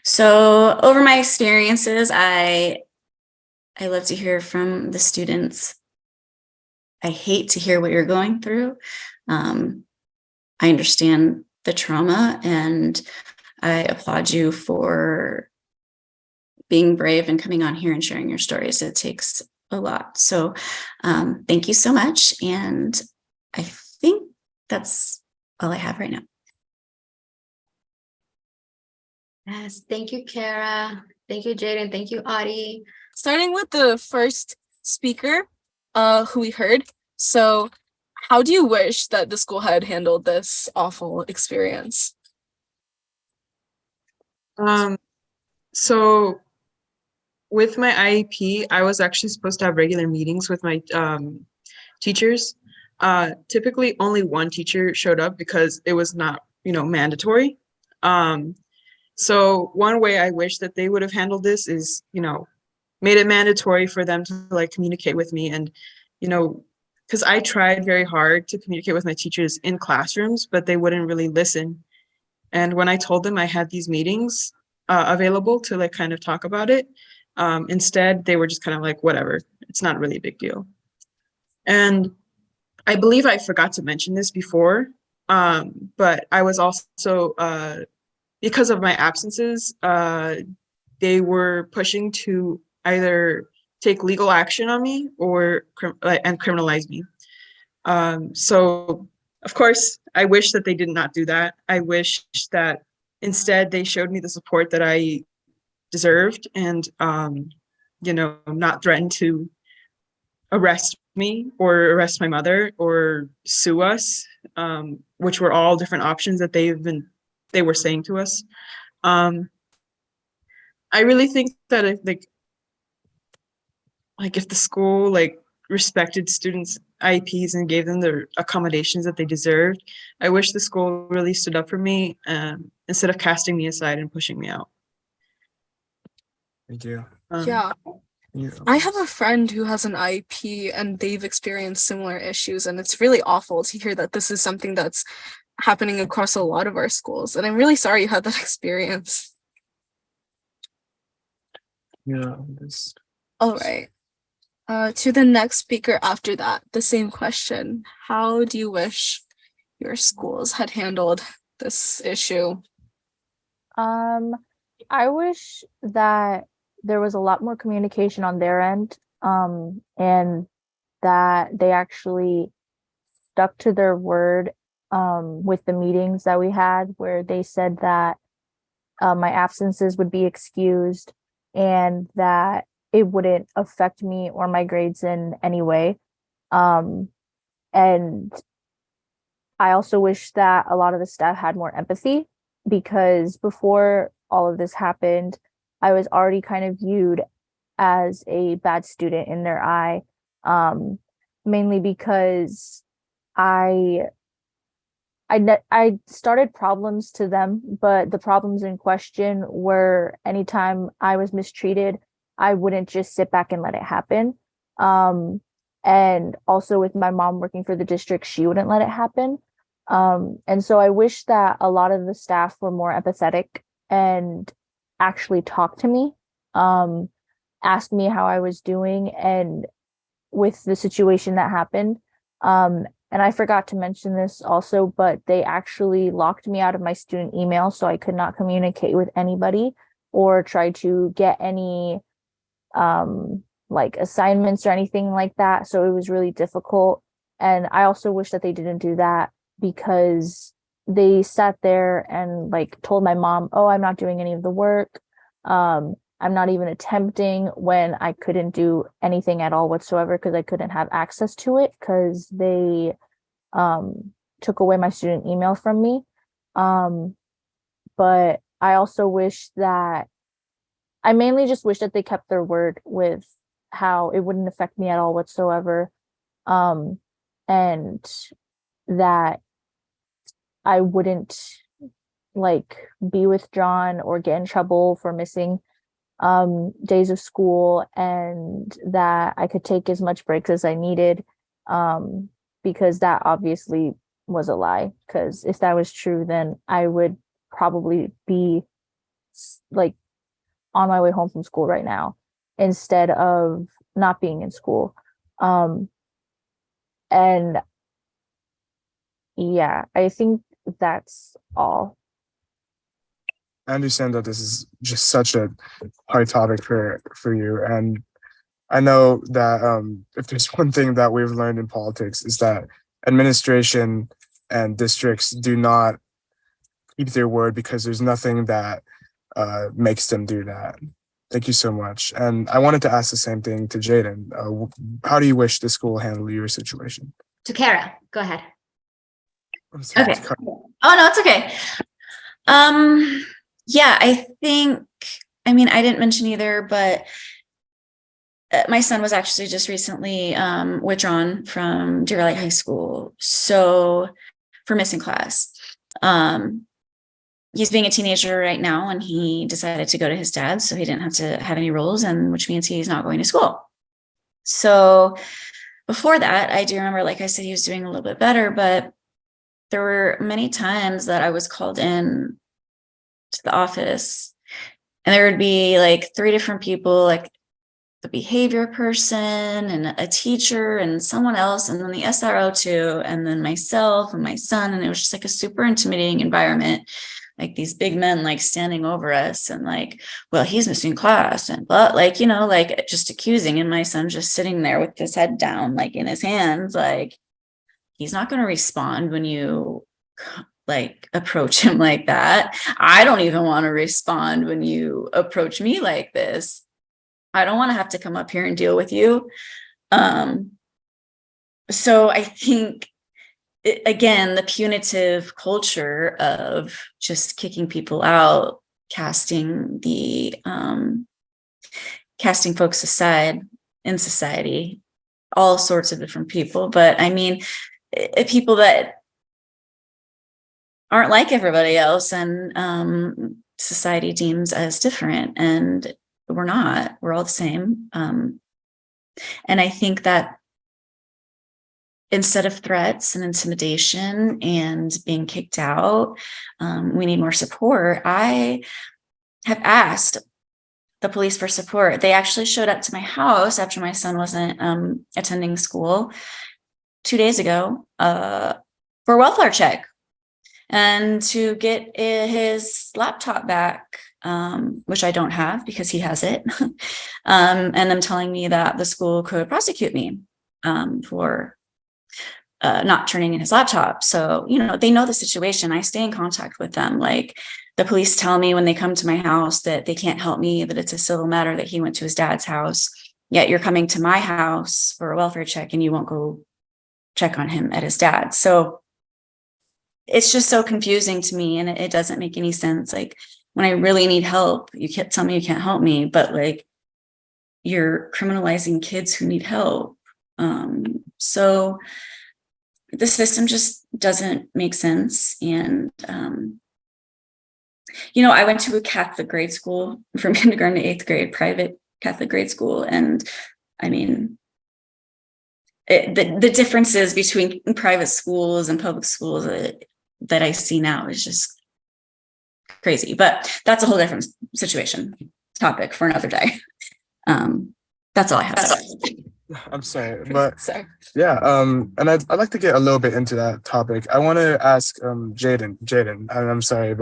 So over my experiences, I love to hear from the students. I hate to hear what you're going through. I understand the trauma, and I applaud you for being brave and coming on here and sharing your stories. It takes a lot. So thank you so much. And I think that's all I have right now. Yes, thank you, Kara. Thank you, Jaden. Thank you, Audie. Starting with the first speaker, who we heard. So, how do you wish that the school had handled this awful experience? So with my IEP, I was actually supposed to have regular meetings with my teachers. Typically only one teacher showed up because it was not, mandatory. So one way I wish that they would have handled this is, made it mandatory for them to like communicate with me. And, because I tried very hard to communicate with my teachers in classrooms, but they wouldn't really listen. And when I told them I had these meetings available to like kind of talk about it, instead they were just kind of like, whatever, it's not really a big deal. And I believe I forgot to mention this before, but I was also, because of my absences, they were pushing to either take legal action on me or and criminalize me. So of course, I wish that they did not do that. I wish that instead they showed me the support that I deserved and, not threatened to arrest me or arrest my mother or sue us, which were all different options that they were saying to us. I really think that if if the school respected students' IEPs and gave them the accommodations that they deserved, I wish the school really stood up for me instead of casting me aside and pushing me out. Thank you. Yeah. I have a friend who has an IEP and they've experienced similar issues, and it's really awful to hear that this is something that's happening across a lot of our schools. And I'm really sorry you had that experience. Yeah. All right. To the next speaker after that, the same question. How do you wish your schools had handled this issue? I wish that there was a lot more communication on their end, and that they actually stuck to their word, with the meetings that we had, where they said that my absences would be excused and that it wouldn't affect me or my grades in any way. And I also wish that a lot of the staff had more empathy, because before all of this happened, I was already kind of viewed as a bad student in their eye, mainly because I I started problems to them, but the problems in question were anytime I was mistreated, I wouldn't just sit back and let it happen. And also with my mom working for the district, she wouldn't let it happen. And so I wish that a lot of the staff were more empathetic and actually talked to me, asked me how I was doing, and with the situation that happened. And I forgot to mention this also, but they actually locked me out of my student email, so I could not communicate with anybody or try to get any assignments or anything like that. So it was really difficult. And I also wish that they didn't do that, because they sat there and told my mom, oh, I'm not doing any of the work. I'm not even attempting, when I couldn't do anything at all whatsoever because I couldn't have access to it because they took away my student email from me. But I also wish that I mainly just wish that they kept their word with how it wouldn't affect me at all whatsoever. And that I wouldn't be withdrawn or get in trouble for missing days of school, and that I could take as much breaks as I needed, because that obviously was a lie, because if that was true, then I would probably be on my way home from school right now instead of not being in school. And yeah, I think that's all. I understand that this is just such a hard topic for you, and I know that if there's one thing that we've learned in politics is that administration and districts do not keep their word, because there's nothing that makes them do that. Thank you so much. And I wanted to ask the same thing to Jaden. How do you wish the school handle your situation? To Kara, go ahead. I'm sorry, Okay. Oh, no, it's okay. Yeah, I think, I mean, I didn't mention either, but my son was actually just recently withdrawn from Deer Valley High School. So for missing class. He's being a teenager right now, and he decided to go to his dad's, so he didn't have to have any rules, and which means he's not going to school. So before that, I do remember, like I said, he was doing a little bit better, but there were many times that I was called in to the office, and there would be like 3 different people, like the behavior person and a teacher and someone else, and then the SRO too, and then myself and my son. And it was just like a super intimidating environment. Like these big men like standing over us and like, well, he's missing class and but like, you know, like just accusing, and my son just sitting there with his head down, like in his hands, like he's not going to respond when you like approach him like that. I don't even want to respond when you approach me like this. I don't want to have to come up here and deal with you. So I think, again, the punitive culture of just kicking people out, casting folks aside in society, all sorts of different people. But I mean, people that aren't like everybody else, and society deems as different, and we're not. We're all the same. And I think that instead of threats and intimidation and being kicked out, we need more support. I have asked the police for support. They actually showed up to my house after my son wasn't attending school 2 days ago for a welfare check and to get his laptop back, which I don't have because he has it. And them telling me that the school could prosecute me for not turning in his laptop. So, you know, they know the situation. I stay in contact with them. Like the police tell me when they come to my house that they can't help me, that it's a civil matter, that he went to his dad's house. Yet you're coming to my house for a welfare check and you won't go check on him at his dad's. So it's just so confusing to me, and it doesn't make any sense. Like when I really need help, you can't tell me you can't help me, but like you're criminalizing kids who need help. So the system just doesn't make sense. And, you know, I went to a Catholic grade school from kindergarten to 8th grade, private Catholic grade school. And I mean, the differences between private schools and public schools that I see now is just crazy, but that's a whole different topic for another day. That's all I have to say. I'm sorry, but Sorry. yeah, and I'd like to get a little bit into that topic. I want to ask Jaden, and I'm sorry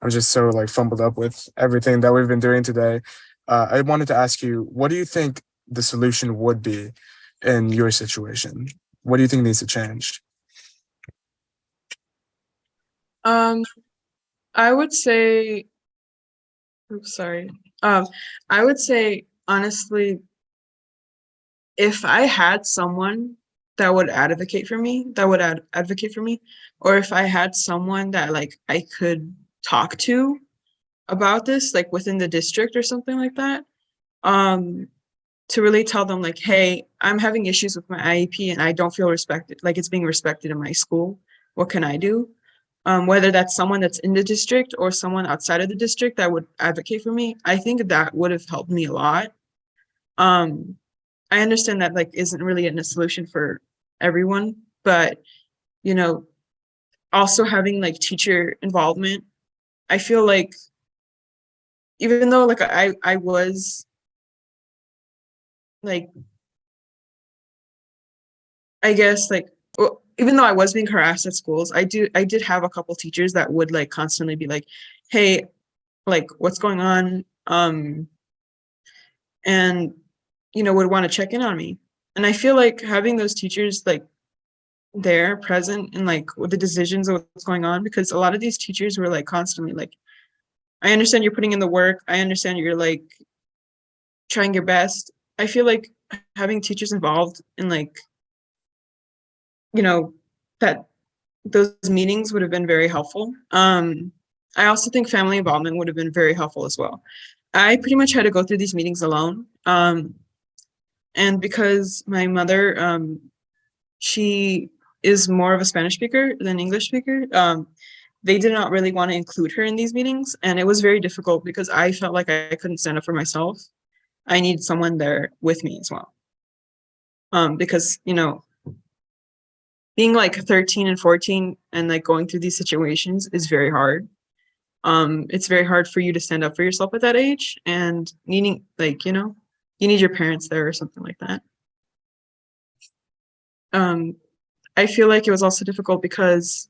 I'm just so like fumbled up with everything that we've been doing today. I wanted to ask you, what do you think the solution would be in your situation? What do you think needs to change? I would say, I would say, honestly, if I had someone that would advocate for me, or if I had someone that like I could talk to about this, like within the district or something like that, to really tell them like, hey, I'm having issues with my IEP and I don't feel respected, like it's being respected in my school. What can I do? Whether that's someone that's in the district or someone outside of the district that would advocate for me, I think that would have helped me a lot. I understand that like isn't really a solution for everyone, but you know, also having like teacher involvement, I feel like even though like I was like, I guess like, well, even though I was being harassed at schools, I did have a couple teachers that would like constantly be like, hey, like what's going on? And you know, would want to check in on me. And I feel like having those teachers like there present and like with the decisions of what's going on, because a lot of these teachers were like constantly like I understand you're putting in the work. I understand you're like trying your best. I feel like having teachers involved in like, you know, that those meetings would have been very helpful. I also think family involvement would have been very helpful as well. I pretty much had to go through these meetings alone. And because my mother, she is more of a Spanish speaker than English speaker, they did not really want to include her in these meetings. And it was very difficult because I felt like I couldn't stand up for myself. I needed someone there with me as well. Because, you know, being like 13 and 14 and like going through these situations is very hard. It's very hard for you to stand up for yourself at that age, and needing, like, you know, you need your parents there or something like that. I feel like it was also difficult because,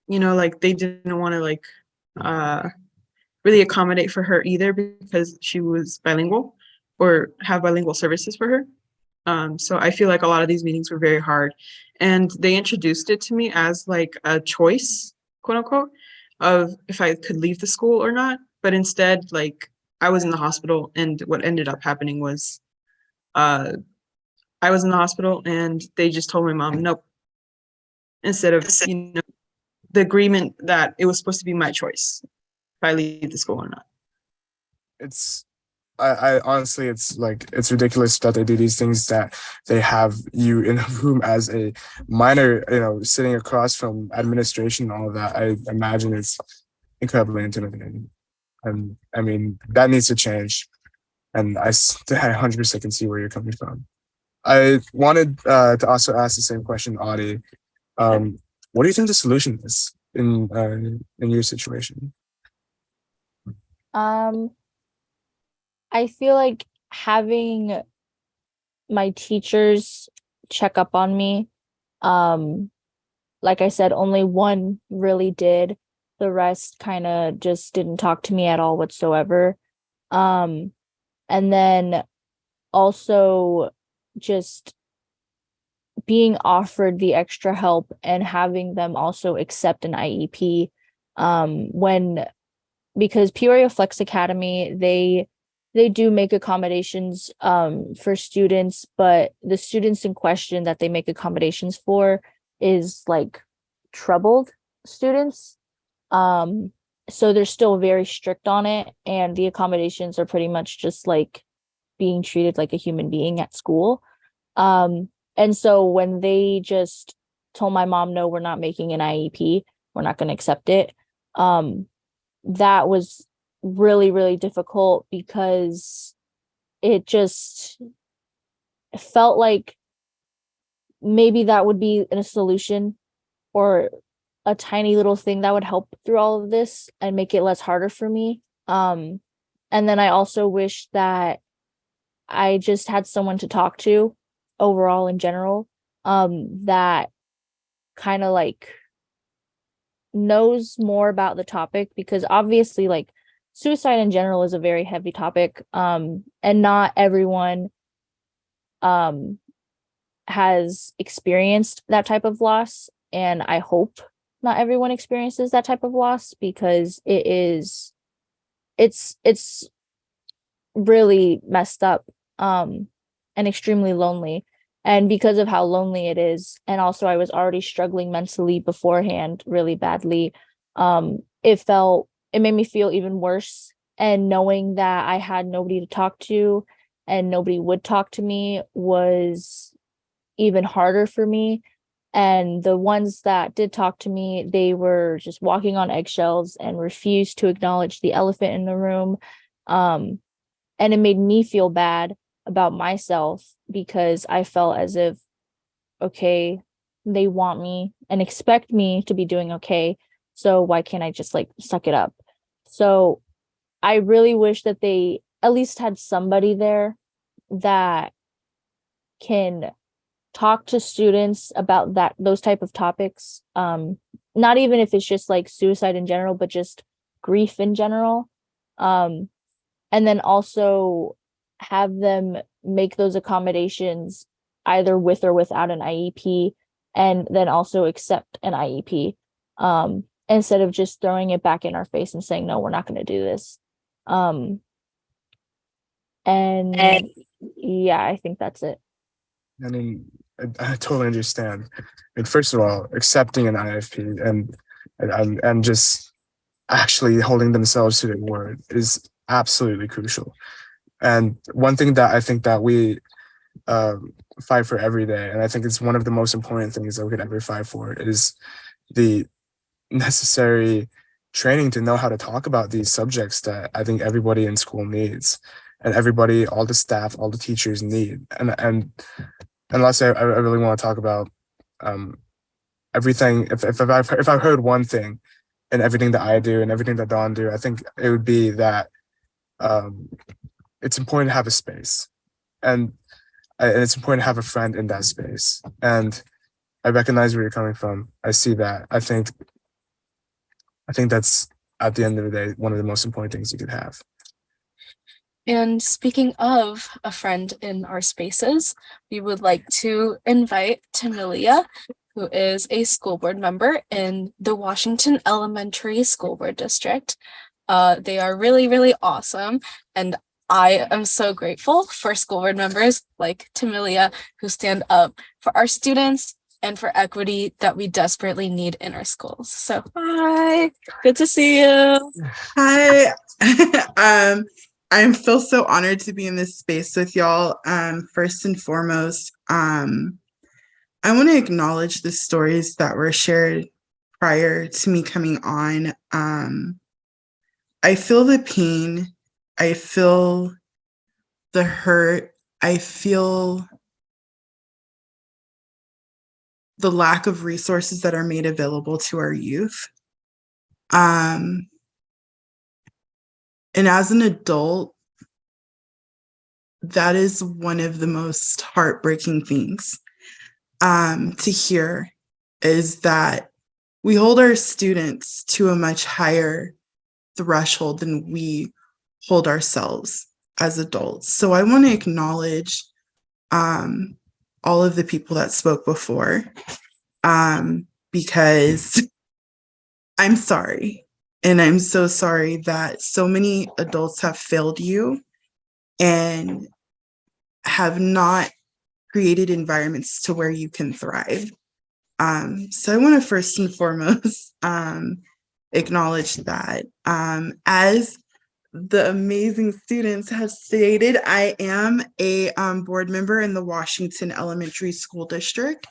you know, like they didn't want to like really accommodate for her either because she was bilingual or have bilingual services for her. So I feel like a lot of these meetings were very hard, and they introduced it to me as like a choice, quote unquote, of if I could leave the school or not. But instead, like I was in the hospital, and what ended up happening was, I was in the hospital, and they just told my mom, nope, instead of, you know, the agreement that it was supposed to be my choice if I leave the school or not. It's I honestly, it's like, it's ridiculous that they do these things, that they have you in a room as a minor, you know, sitting across from administration and all of that. I imagine it's incredibly intimidating. And I mean, that needs to change. And I 100% can see where you're coming from. I wanted to also ask the same question, Audie. What do you think the solution is in your situation? I feel like having my teachers check up on me. Like I said, only one really did. The rest kind of just didn't talk to me at all whatsoever. And then also just being offered the extra help and having them also accept an IEP. Because Peoria Flex Academy, they do make accommodations for students, but the students in question that they make accommodations for is like troubled students. So they're still very strict on it, and the accommodations are pretty much just like being treated like a human being at school. And so when they just told my mom, no, we're not making an IEP, we're not going to accept it, that was really, really difficult because it just felt like maybe that would be a solution or a tiny little thing that would help through all of this and make it less harder for me. And then I also wish that I just had someone to talk to overall in general, that kind of like knows more about the topic, because obviously like suicide in general is a very heavy topic, and not everyone has experienced that type of loss, and I hope not everyone experiences that type of loss, because it's really messed up, and extremely lonely. And because of how lonely it is, and also I was already struggling mentally beforehand really badly, it made me feel even worse. And knowing that I had nobody to talk to and nobody would talk to me was even harder for me. And the ones that did talk to me, they were just walking on eggshells and refused to acknowledge the elephant in the room. And it made me feel bad about myself, because I felt as if, okay, they want me and expect me to be doing okay, so why can't I just like suck it up? So I really wish that they at least had somebody there that can talk to students about those type of topics, not even if it's just like suicide in general, but just grief in general, and then also have them make those accommodations either with or without an IEP, and then also accept an IEP. instead of just throwing it back in our face and saying, no, we're not going to do this. And yeah, I think that's it. I mean, I totally understand. Like, first of all, accepting an IFP and just actually holding themselves to their word is absolutely crucial. And one thing that I think that we fight for every day, and I think it's one of the most important things that we could ever fight for, is the necessary training to know how to talk about these subjects that I think everybody in school needs, and everybody, all the staff, all the teachers need. And unless I really want to talk about everything, if I've heard one thing in everything that I do and everything that Dawn do, I think it would be that it's important to have a space, and it's important to have a friend in that space. And I recognize where you're coming from. I see that. I think that's, at the end of the day, one of the most important things you could have. And speaking of a friend in our spaces, we would like to invite Tamilia, who is a school board member in the Washington Elementary School Board District. They are really, really awesome. And I am so grateful for school board members like Tamilia who stand up for our students and for equity that we desperately need in our schools. So hi, good to see you. Hi. I feel so honored to be in this space with y'all. First and foremost, I want to acknowledge the stories that were shared prior to me coming on. I feel the pain. I feel the hurt. I feel the lack of resources that are made available to our youth. And as an adult, that is one of the most heartbreaking things to hear, is that we hold our students to a much higher threshold than we hold ourselves as adults. So I want to acknowledge all of the people that spoke before, because I'm sorry. And I'm so sorry that so many adults have failed you and have not created environments to where you can thrive. So I want to first and foremost acknowledge that. As the amazing students have stated, I am a board member in the Washington Elementary School District.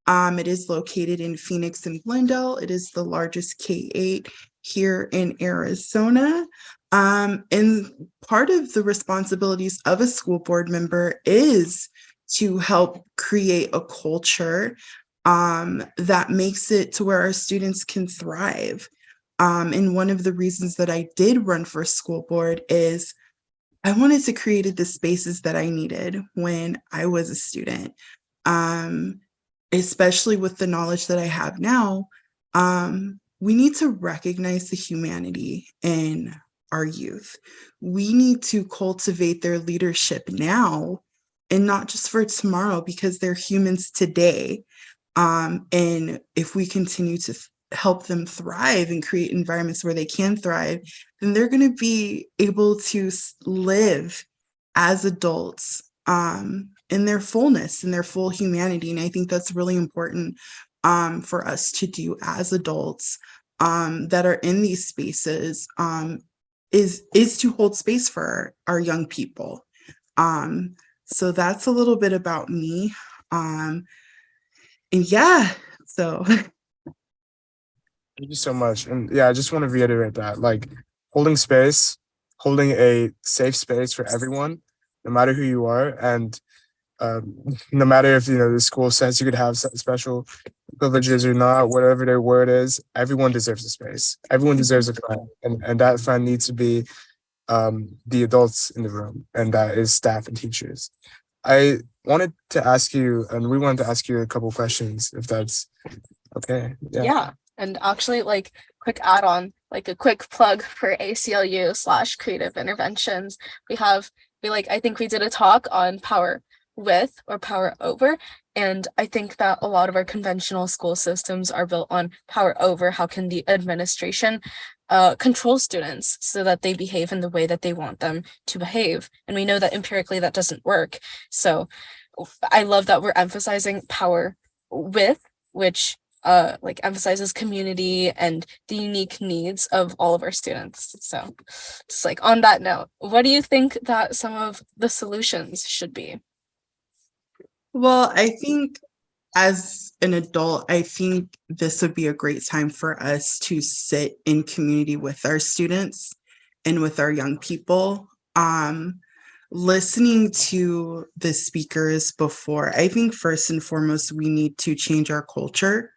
It is located in Phoenix and Glendale. It is the largest K-8 here in Arizona. And part of the responsibilities of a school board member is to help create a culture that makes it to where our students can thrive. And one of the reasons that I did run for school board is I wanted to create the spaces that I needed when I was a student, especially with the knowledge that I have now. We need to recognize the humanity in our youth. We need to cultivate their leadership now and not just for tomorrow, because they're humans today. And if we continue to help them thrive and create environments where they can thrive, then they're going to be able to live as adults in their fullness, in their full humanity. And I think that's really important for us to do as adults that are in these spaces, is to hold space for our young people. So that's a little bit about me. And yeah, so. Thank you so much. And yeah, I just want to reiterate that, like, holding space, holding a safe space for everyone, no matter who you are, and no matter if, the school says you could have special privileges or not, whatever their word is, everyone deserves a space. Everyone deserves a friend, and that friend needs to be the adults in the room, and that is staff and teachers. I wanted to ask you, and we wanted to ask you a couple questions, if that's okay. Yeah. And actually, like, quick add-on, like a quick plug for ACLU / creative interventions. I think we did a talk on power with or power over. And I think that a lot of our conventional school systems are built on power over. How can the administration control students so that they behave in the way that they want them to behave? And we know that empirically that doesn't work. So I love that we're emphasizing power with, which like emphasizes community and the unique needs of all of our students. So just like on that note, what do you think that some of the solutions should be? Well, I think as an adult, I think this would be a great time for us to sit in community with our students and with our young people. Listening to the speakers before, I think first and foremost, we need to change our culture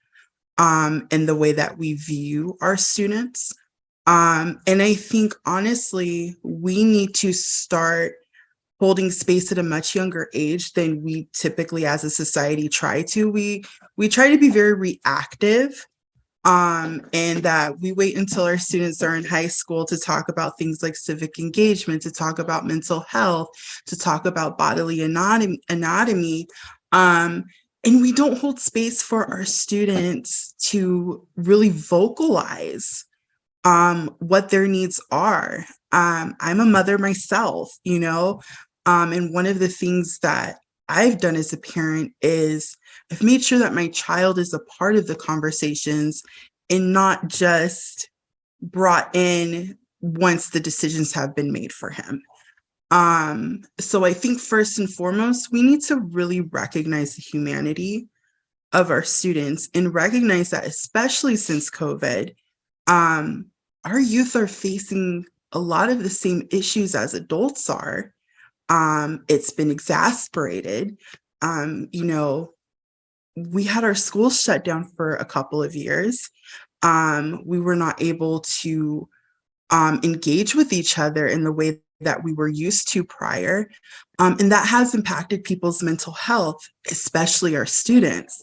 and the way that we view our students. And I think honestly, we need to start holding space at a much younger age than we typically as a society try to. We try to be very reactive, and that we wait until our students are in high school to talk about things like civic engagement, to talk about mental health, to talk about bodily anatomy. And we don't hold space for our students to really vocalize what their needs are. I'm a mother myself, you know, and one of the things that I've done as a parent is I've made sure that my child is a part of the conversations and not just brought in once the decisions have been made for him. So I think first and foremost, we need to really recognize the humanity of our students and recognize that, especially since COVID, our youth are facing a lot of the same issues as adults are. It's been exacerbated. You know, we had our schools shut down for a couple of years. We were not able to engage with each other in the way that we were used to prior. And that has impacted people's mental health, especially our students.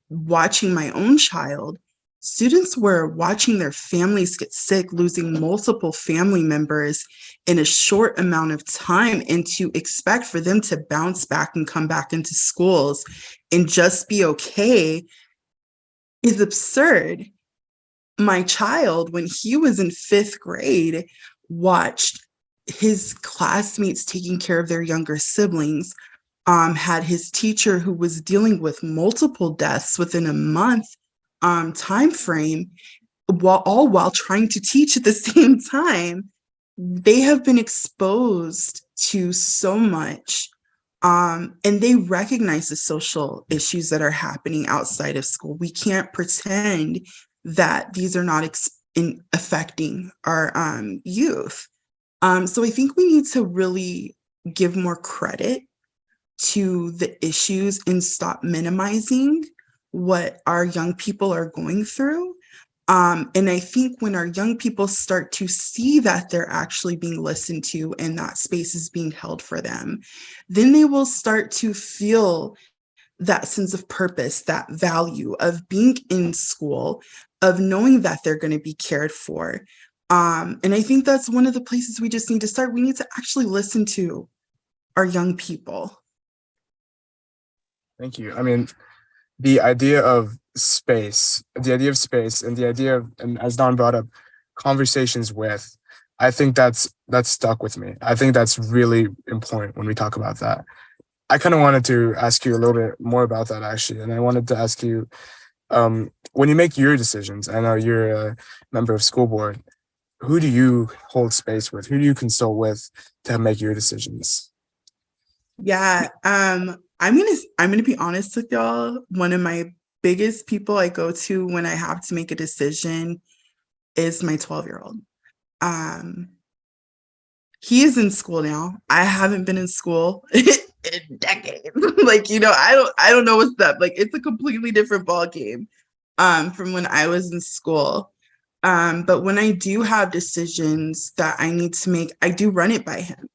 Watching my own child, students were watching their families get sick, losing multiple family members in a short amount of time, and to expect for them to bounce back and come back into schools and just be okay is absurd. My child, when he was in 5th grade, watched his classmates taking care of their younger siblings, had his teacher who was dealing with multiple deaths within a month time frame, while trying to teach at the same time. They have been exposed to so much, and they recognize the social issues that are happening outside of school. We can't pretend that these are not affecting our youth. So I think we need to really give more credit to the issues and stop minimizing what our young people are going through. And I think when our young people start to see that they're actually being listened to and that space is being held for them, then they will start to feel that sense of purpose, that value of being in school, of knowing that they're going to be cared for. And I think that's one of the places we just need to start. We need to actually listen to our young people. Thank you. I mean, the idea of space and the idea of, and as Don brought up, conversations with, I think that's stuck with me. I think that's really important when we talk about that. I kind of wanted to ask you a little bit more about that actually. And I wanted to ask you, when you make your decisions, I know you're a member of school board, who do you hold space with? Who do you consult with to make your decisions? Yeah, I'm gonna be honest with y'all. One of my biggest people I go to when I have to make a decision is my 12-year-old. He is in school now. I haven't been in school in decades. Like, you know, I don't know what's up. Like, it's a completely different ball game from when I was in school. But when I do have decisions that I need to make, I do run it by him.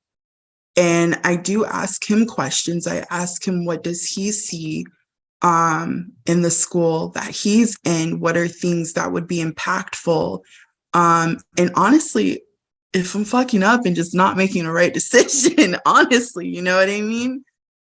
And I do ask him questions. I ask him, what does he see in the school that he's in? What are things that would be impactful? And honestly, if I'm fucking up and just not making the right decision, honestly, you know what I mean?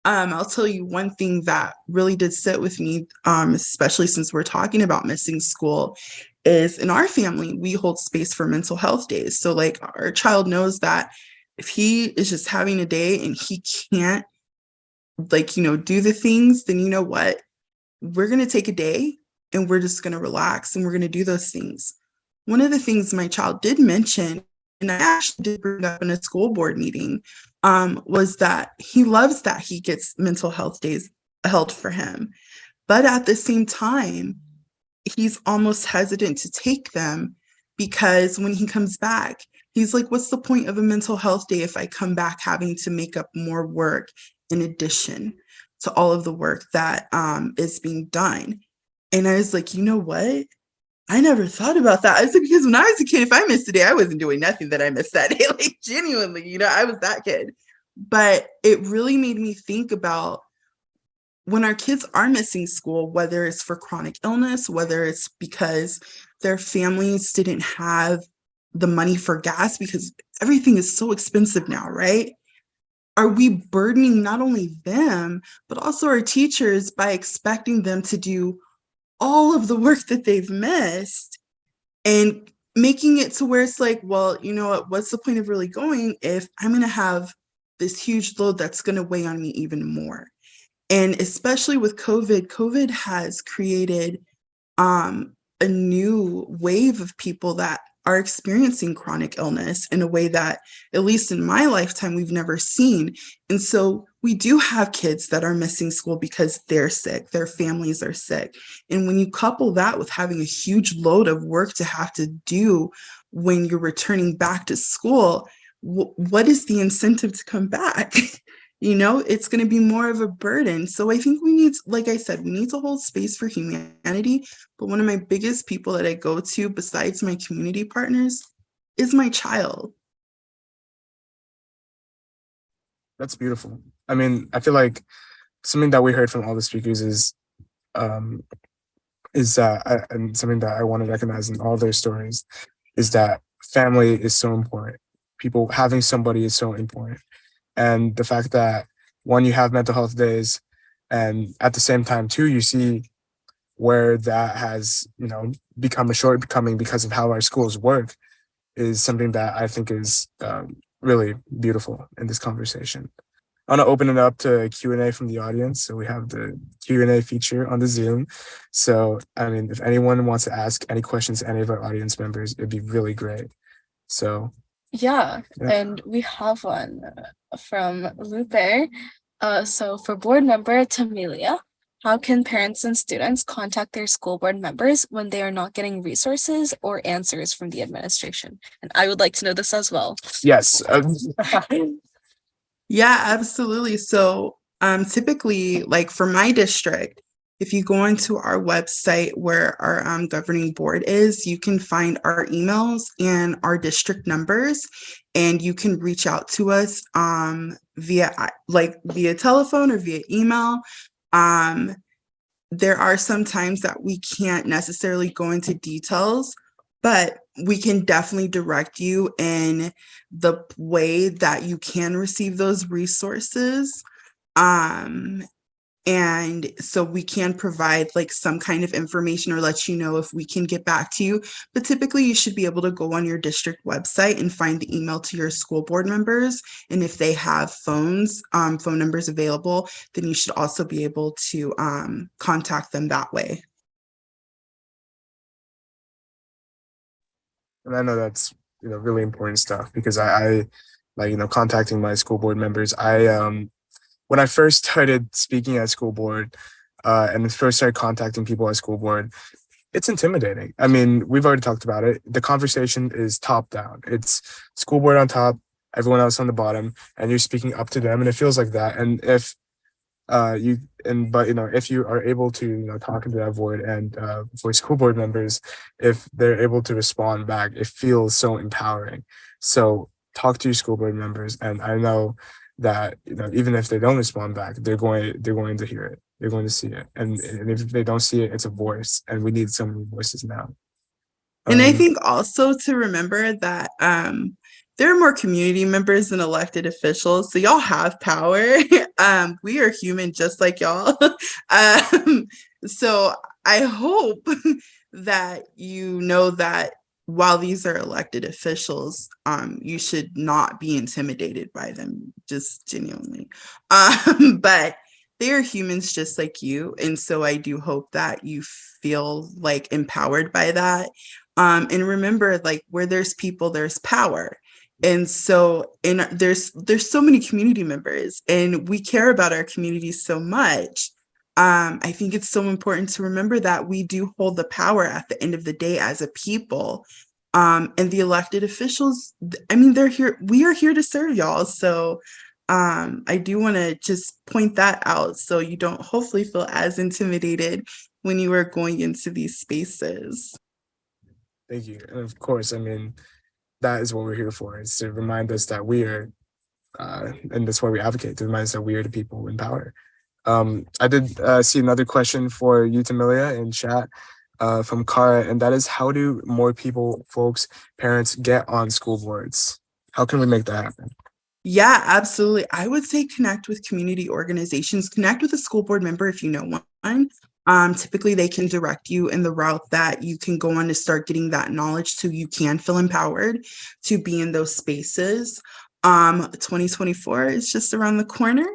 I'll tell you one thing that really did sit with me, especially since we're talking about missing school, is in our family, we hold space for mental health days. So like our child knows that if he is just having a day and he can't like, do the things, then you know what? We're going to take a day and we're just going to relax and we're going to do those things. One of the things my child did mention, and I actually did bring up in a school board meeting, was that he loves that he gets mental health days held for him. But at the same time, he's almost hesitant to take them because when he comes back, he's like, what's the point of a mental health day if I come back having to make up more work in addition to all of the work that is being done? And I was like, you know what? I never thought about that. I was like, because when I was a kid, if I missed a day, I wasn't doing nothing that I missed that day. Like genuinely, I was that kid. But it really made me think about when our kids are missing school, whether it's for chronic illness, whether it's because their families didn't have the money for gas because everything is so expensive now, right? Are we burdening not only them, but also our teachers by expecting them to do all of the work that they've missed and making it to where it's like, well, you know what, what's the point of really going if I'm going to have this huge load that's going to weigh on me even more? And especially with COVID has created a new wave of people that are experiencing chronic illness in a way that, at least in my lifetime, we've never seen. And so we do have kids that are missing school because they're sick, their families are sick. And when you couple that with having a huge load of work to have to do when you're returning back to school, what is the incentive to come back? It's going to be more of a burden. So I think we need, like I said, we need to hold space for humanity. But one of my biggest people that I go to, besides my community partners, is my child. That's beautiful. I mean, I feel like something that we heard from all the speakers is and something that I want to recognize in all their stories is that family is so important. People having somebody is so important. And the fact that one, you have mental health days, and at the same time too, you see where that has, become a shortcoming because of how our schools work is something that I think is really beautiful in this conversation. I want to open it up to Q&A from the audience. So we have the Q&A feature on the Zoom. So, I mean, if anyone wants to ask any questions to any of our audience members, it'd be really great. So. Yeah, and we have one from Lupe. So for board member Tamelia, how can parents and students contact their school board members when they are not getting resources or answers from the administration? And I would like to know this as well. Yes. Yeah, absolutely. So typically, like for my district, if you go into our website where our governing board is, you can find our emails and our district numbers, and you can reach out to us via telephone or via email. There are some times that we can't necessarily go into details, but we can definitely direct you in the way that you can receive those resources. And so we can provide like some kind of information or let you know if we can get back to you. But typically you should be able to go on your district website and find the email to your school board members. And if they have phone numbers available, then you should also be able to contact them that way. And I know that's, really important stuff because I like, contacting my school board members. When I first started speaking at school board and first started contacting people at school board, it's intimidating. I mean, we've already talked about it. The conversation is top down. It's school board on top, everyone else on the bottom, and you're speaking up to them. And it feels like that. And if if you are able to, talk into that void and for school board members, if they're able to respond back, it feels so empowering. So talk to your school board members. And I know that even if they don't respond back, they're going to hear it, they're going to see it, and if they don't see it, it's a voice, and we need so many voices now. And I think also to remember that there are more community members than elected officials, so y'all have power. We are human just like y'all. So I hope that you know that while these are elected officials, you should not be intimidated by them, just genuinely. But they are humans just like you. And so I do hope that you feel like empowered by that. And remember, like, where there's people, there's power. And so there's so many community members, and we care about our communities so much. I think it's so important to remember that we do hold the power at the end of the day as a people. And the elected officials, I mean, they're here. We are here to serve y'all. So I do want to just point that out so you don't hopefully feel as intimidated when you are going into these spaces. Thank you. And of course, I mean, that is what we're here for, is to remind us that we are, and that's why we advocate, to remind us that we are the people in power. I did see another question for you, Tamilia, in chat from Kara, and that is, how do more people, folks, parents get on school boards? How can we make that happen? Yeah, absolutely. I would say connect with community organizations, connect with a school board member if you know one. Typically, they can direct you in the route that you can go on to start getting that knowledge so you can feel empowered to be in those spaces. 2024 is just around the corner.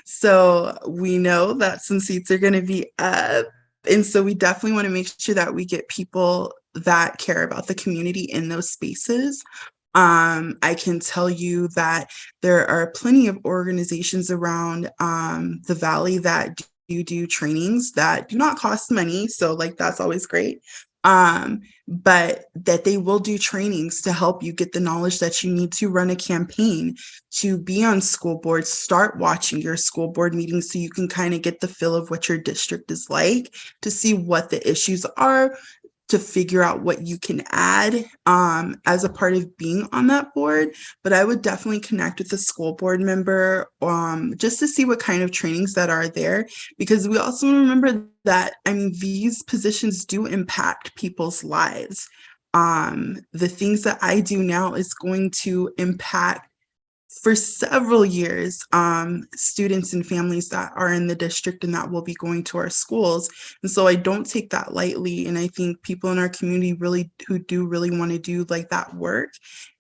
So we know that some seats are going to be up. And so we definitely want to make sure that we get people that care about the community in those spaces. I can tell you that there are plenty of organizations around the Valley that do trainings that do not cost money. So like, that's always great. But that they will do trainings to help you get the knowledge that you need to run a campaign, to be on school boards. Start watching your school board meetings so you can kind of get the feel of what your district is like, to see what the issues are, to figure out what you can add as a part of being on that board. But I would definitely connect with the school board member just to see what kind of trainings that are there, because we also remember that, I mean, these positions do impact people's lives. The things that I do now is going to impact for several years students and families that are in the district and that will be going to our schools. And so I don't take that lightly. And I think people in our community who do really want to do like that work,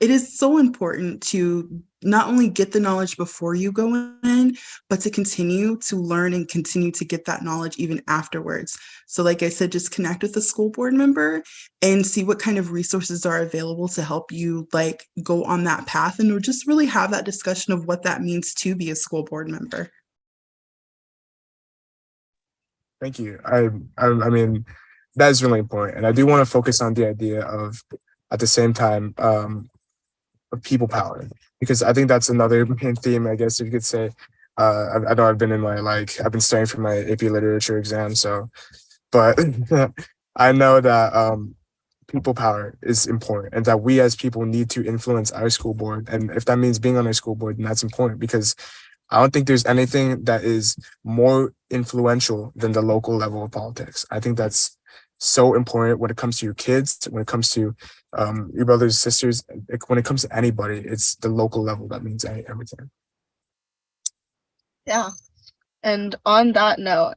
it is so important to not only get the knowledge before you go in, but to continue to learn and continue to get that knowledge even afterwards. So like I said, just connect with the school board member and see what kind of resources are available to help you like go on that path, and just really have that discussion of what that means to be a school board member. Thank you. I mean, that is really important. And I do want to focus on the idea of, at the same time, of people power, because I think that's another main theme, I guess, if you could say. I know I've been studying for my AP literature exam, so, but I know that people power is important, and that we as people need to influence our school board. And if that means being on our school board, then that's important, because I don't think there's anything that is more influential than the local level of politics. I think that's so important when it comes to your kids, when it comes to your brothers, sisters, when it comes to anybody. It's the local level that means everything. Yeah. And on that note,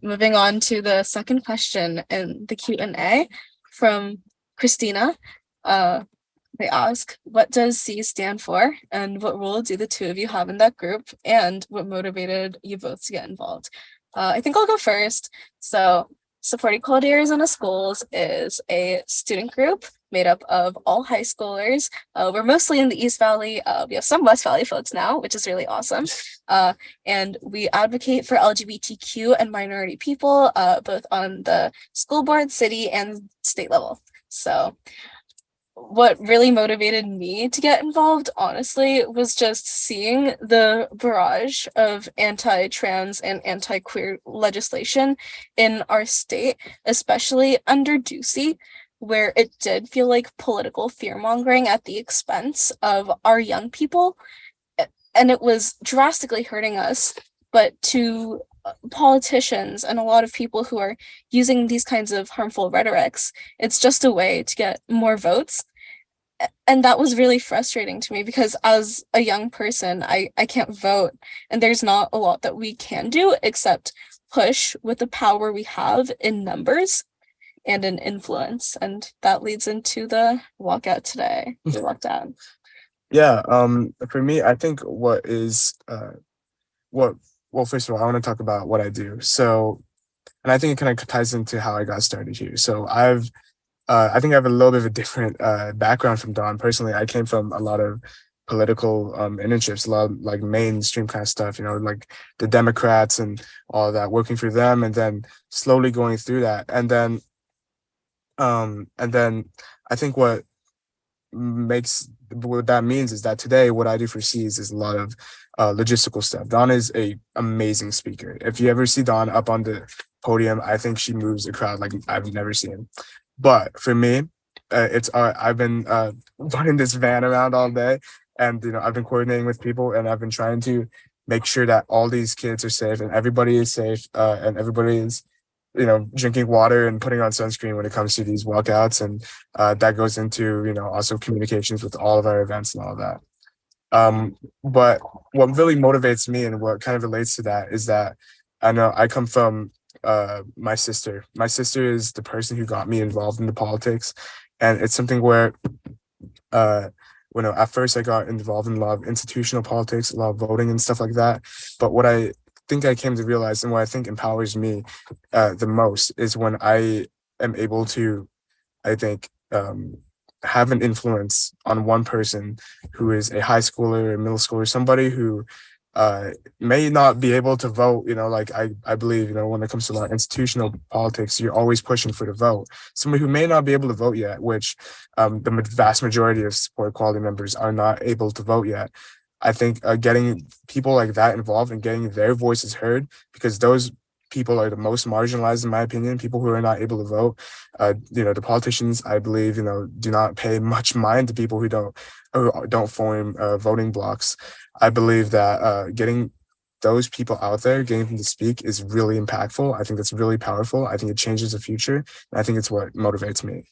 moving on to the second question in the Q&A from Christina. They ask, what does C stand for, and what role do the two of you have in that group, and what motivated you both to get involved? I think I'll go first. So Support Equality Arizona Schools is a student group made up of all high schoolers. We're mostly in the East Valley. We have some West Valley folks now, which is really awesome. And we advocate for LGBTQ and minority people, both on the school board, city, and state level. So what really motivated me to get involved, honestly, was just seeing the barrage of anti-trans and anti-queer legislation in our state, especially under Ducey, where it did feel like political fear-mongering at the expense of our young people. And it was drastically hurting us. But to politicians and a lot of people who are using these kinds of harmful rhetorics, it's just a way to get more votes. and that was really frustrating to me because as a young person, I can't vote, and there's not a lot that we can do except push with the power we have in numbers and in influence. And that leads into the walkout today. We walked out. Yeah, for me, I think what is what well, first of all, I want to talk about what I do. So, and I think it kind of ties into how I got started here. So I think I have a little bit of a different background from Don. Personally, I came from a lot of political internships, a lot of like mainstream kind of stuff, like the Democrats and all that, working for them, and then slowly going through that. And then I think what that means is that today what I do for C's is a lot of logistical stuff. Dawn is a amazing speaker. If you ever see Dawn up on the podium, I think she moves a crowd like I've never seen. But for me, I've been running this van around all day, and I've been coordinating with people, and I've been trying to make sure that all these kids are safe and everybody is safe, and everybody is drinking water and putting on sunscreen when it comes to these walkouts, and that goes into also communications with all of our events and all of that. But what really motivates me and what kind of relates to that is that I know I come from my sister. My sister is the person who got me involved in the politics, and it's something where at first I got involved in a lot of institutional politics, a lot of voting and stuff like that. But what I think I came to realize, and what I think empowers me the most, is when I am able to, I think, have an influence on one person who is a high schooler or middle schooler, somebody who may not be able to vote. Like I believe, when it comes to a lot of institutional politics, you're always pushing for the vote. Somebody who may not be able to vote yet, which the vast majority of support equality members are not able to vote yet. I think getting people like that involved and getting their voices heard, because those people are the most marginalized, in my opinion, people who are not able to vote. The politicians, I believe, do not pay much mind to people who don't form voting blocks. I believe that getting those people out there, getting them to speak, is really impactful. I think that's really powerful. I think it changes the future. And I think it's what motivates me.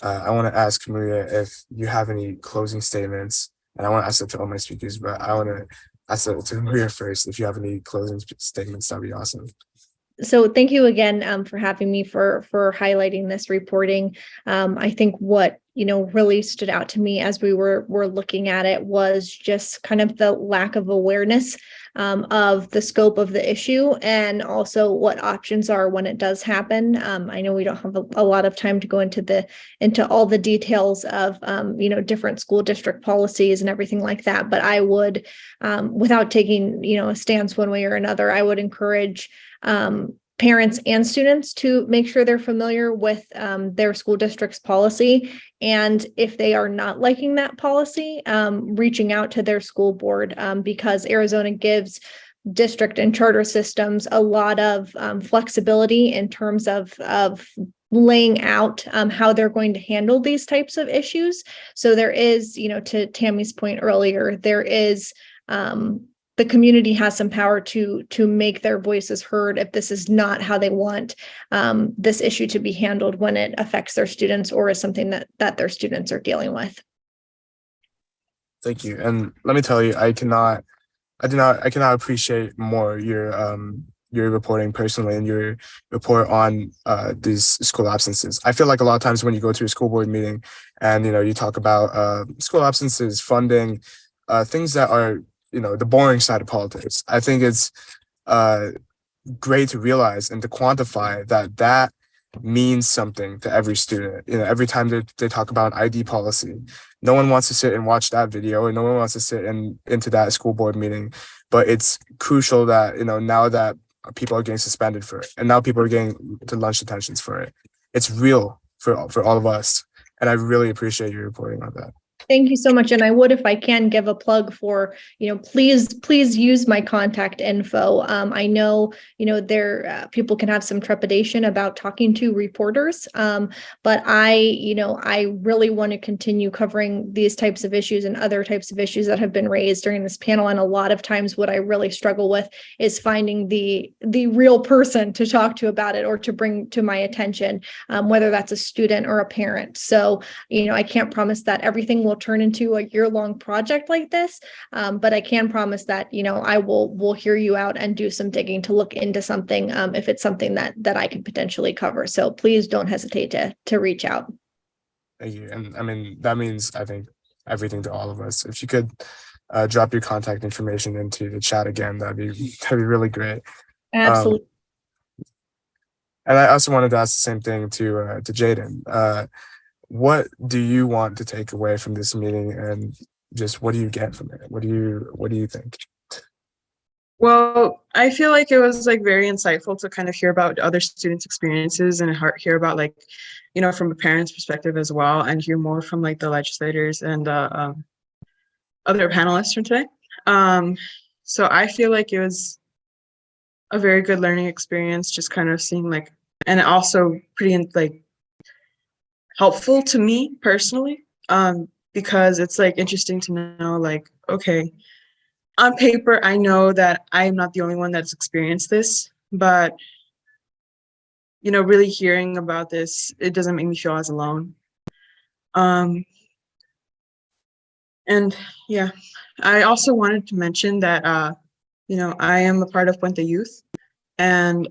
I want to ask Maria if you have any closing statements, and I want to ask that to all my speakers, but I want to ask that to Maria first. If you have any closing statements, that'd be awesome. So thank you again for having me, for highlighting this reporting. I think what really stood out to me as we were looking at it was just kind of the lack of awareness of the scope of the issue, and also what options are when it does happen. I know we don't have a lot of time to go into all the details of different school district policies and everything like that, but I would, without taking a stance one way or another, I would encourage parents and students to make sure they're familiar with their school district's policy. And if they are not liking that policy, reaching out to their school board, because Arizona gives district and charter systems a lot of flexibility in terms of laying out how they're going to handle these types of issues. So there is, to Tammy's point earlier, there is the community has some power to make their voices heard if this is not how they want this issue to be handled when it affects their students or is something that their students are dealing with. Thank you. And let me tell you, I cannot appreciate more your reporting personally, and your report on these school absences. I feel like a lot of times when you go to a school board meeting and you talk about school absences, funding, things that are the boring side of politics, I think it's great to realize and to quantify that means something to every student. Every time they talk about an ID policy, no one wants to sit and watch that video, and no one wants to sit into that school board meeting. But it's crucial that now that people are getting suspended for it, and now people are getting to lunch detentions for it, it's real for all of us. And I really appreciate your reporting on that. Thank you so much. And I would, if I can, give a plug for, please use my contact info. I know, there people can have some trepidation about talking to reporters, but I really want to continue covering these types of issues and other types of issues that have been raised during this panel. And a lot of times, what I really struggle with is finding the real person to talk to about it or to bring to my attention, whether that's a student or a parent. So, I can't promise that everything will turn into a year-long project like this, but I can promise that I will hear you out and do some digging to look into something if it's something that I can potentially cover. So please don't hesitate to reach out. Thank you. And I mean, that means, I think, everything to all of us. If you could drop your contact information into the chat again, that'd be really great. Absolutely. And I also wanted to ask the same thing to Jaden. What do you want to take away from this meeting, and just what do you get from it? What do you think? Well, I feel like it was like very insightful to kind of hear about other students' experiences and hear about like, from a parent's perspective as well, and hear more from like the legislators and other panelists from today. So I feel like it was a very good learning experience, just kind of seeing like, and also pretty like helpful to me personally, because it's like interesting to know like, okay, on paper, I know that I'm not the only one that's experienced this, but really hearing about this, it doesn't make me feel as alone. And yeah, I also wanted to mention that I am a part of Puente Youth, and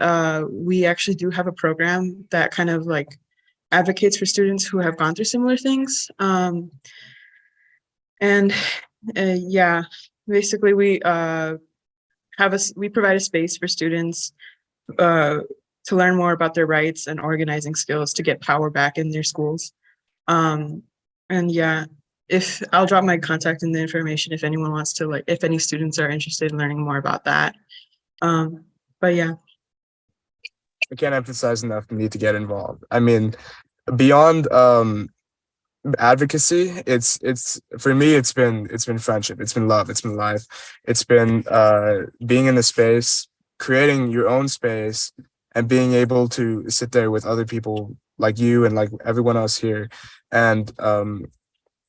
we actually do have a program that kind of like advocates for students who have gone through similar things. Yeah, basically we provide a space for students to learn more about their rights and organizing skills to get power back in their schools. And yeah, if I'll drop my contact in the information if anyone wants to, if any students are interested in learning more about that. But yeah. I can't emphasize enough the need to get involved. I mean, beyond advocacy, it's for me, it's been friendship, it's been love, it's been life, it's been being in the space, creating your own space, and being able to sit there with other people like you and like everyone else here, and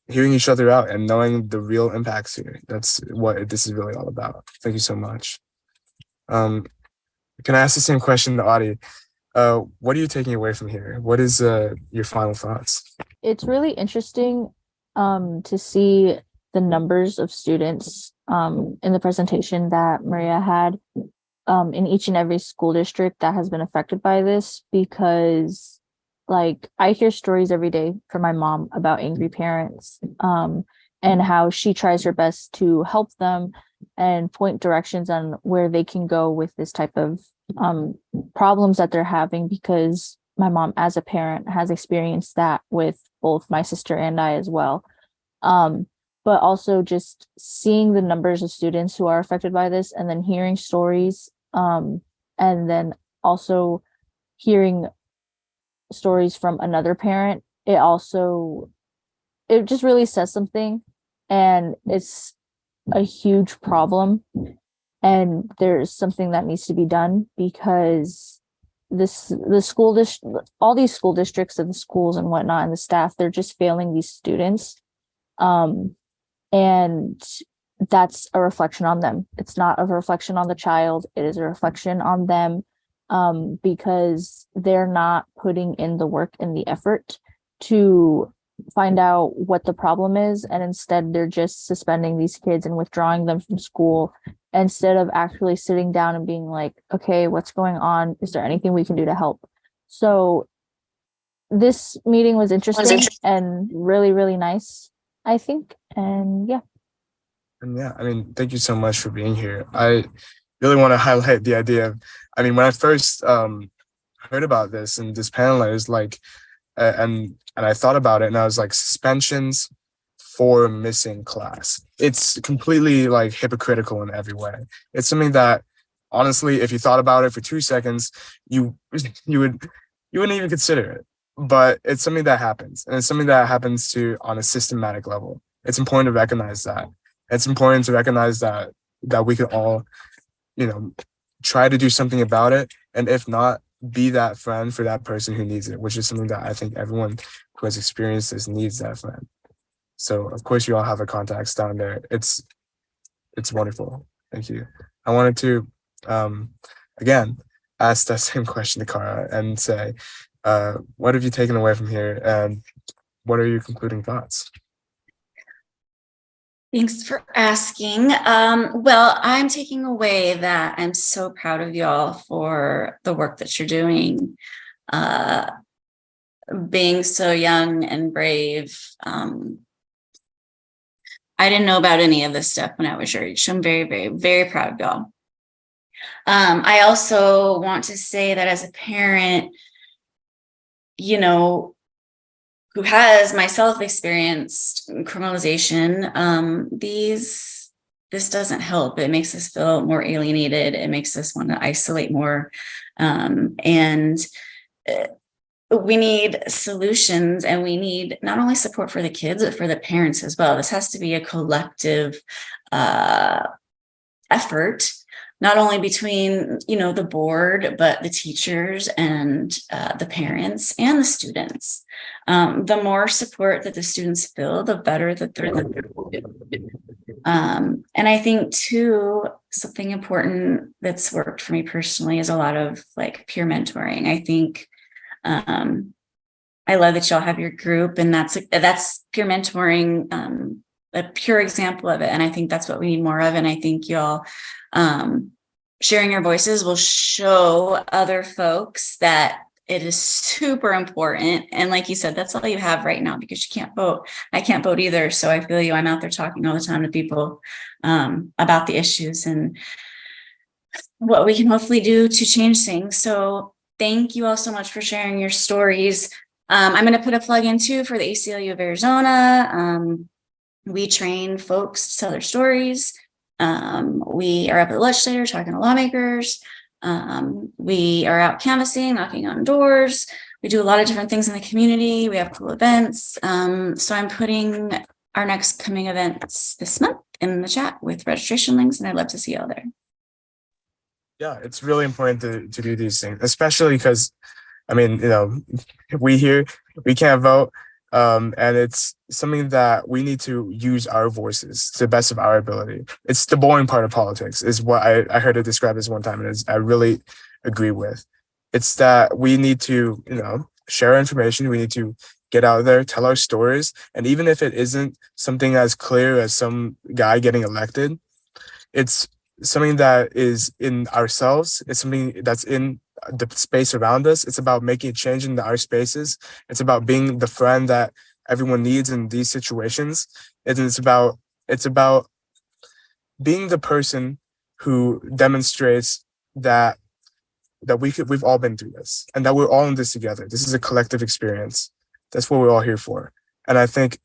hearing each other out and knowing the real impacts here. That's what this is really all about. Thank you so much. Can I ask the same question to Audie? What are you taking away from here? What is your final thoughts? It's really interesting to see the numbers of students in the presentation that Maria had in each and every school district that has been affected by this, because like I hear stories every day from my mom about angry parents and how she tries her best to help them and point directions on where they can go with this type of problems that they're having, because my mom as a parent has experienced that with both my sister and I as well. But also just seeing the numbers of students who are affected by this, and then hearing stories, and then also hearing stories from another parent, it just really says something, and it's a huge problem, and there's something that needs to be done, because all these school districts and the schools and whatnot and the staff, they're just failing these students, and that's a reflection on them. It's not a reflection on the child, it is a reflection on them, because they're not putting in the work and the effort to find out what the problem is, and instead they're just suspending these kids and withdrawing them from school, instead of actually sitting down and being like, okay, what's going on? Is there anything we can do to help? So this meeting was interesting and really, really nice, I think. And yeah. And yeah, I mean, thank you so much for being here. I really want to highlight the idea of, I mean, when I first heard about this and this panel, I was like, and I thought about it, and I was like, suspensions for missing class. It's completely like hypocritical in every way. It's something that, honestly, if you thought about it for 2 seconds, you wouldn't even consider it. But it's something that happens, and it's something that happens on a systematic level. It's important to recognize that. It's important to recognize that we could all, try to do something about it. And if not, be that friend for that person who needs it, which is something that I think everyone who has experienced this needs that friend. So of course you all have a contacts down there. It's wonderful. Thank you. I wanted to again ask that same question to Kara and say, what have you taken away from here, and what are your concluding thoughts? Thanks for asking. Well, I'm taking away that I'm so proud of y'all for the work that you're doing, being so young and brave. I didn't know about any of this stuff when I was your age. So I'm very, very, very proud of y'all. I also want to say that as a parent, who has myself experienced criminalization, this doesn't help. It makes us feel more alienated. It makes us want to isolate more. And we need solutions, and we need not only support for the kids, but for the parents as well. This has to be a collective effort, not only between, the board, but the teachers and the parents and the students. The more support that the students feel, the better that they're. And I think too, something important that's worked for me personally is a lot of like peer mentoring. I think I love that y'all have your group, and that's peer mentoring, a pure example of it. And I think that's what we need more of. And I think y'all sharing your voices will show other folks that it is super important. And like you said, that's all you have right now, because you can't vote. I can't vote either. So I feel you. I'm out there talking all the time to people about the issues and what we can hopefully do to change things. So thank you all so much for sharing your stories. I'm going to put a plug in too for the ACLU of Arizona. We train folks to tell their stories. We are up at the legislature talking to lawmakers. We are out canvassing, knocking on doors. We do a lot of different things in the community. We have cool events. So I'm putting our next coming events this month in the chat with registration links, and I'd love to see y'all there. Yeah, it's really important to do these things, especially because, we can't vote. And it's something that we need to use our voices to the best of our ability. It's the boring part of politics, is what I heard it described as one time, and I really agree with. It's that we need to, share information. We need to get out there, tell our stories. And even if it isn't something as clear as some guy getting elected, it's something that is in ourselves. It's something that's in the space around us. It's about making a change in our spaces. It's about being the friend that everyone needs in these situations. It's about being the person who demonstrates that we've all been through this, and that we're all in this together. This is a collective experience. That's what we're all here for. And I think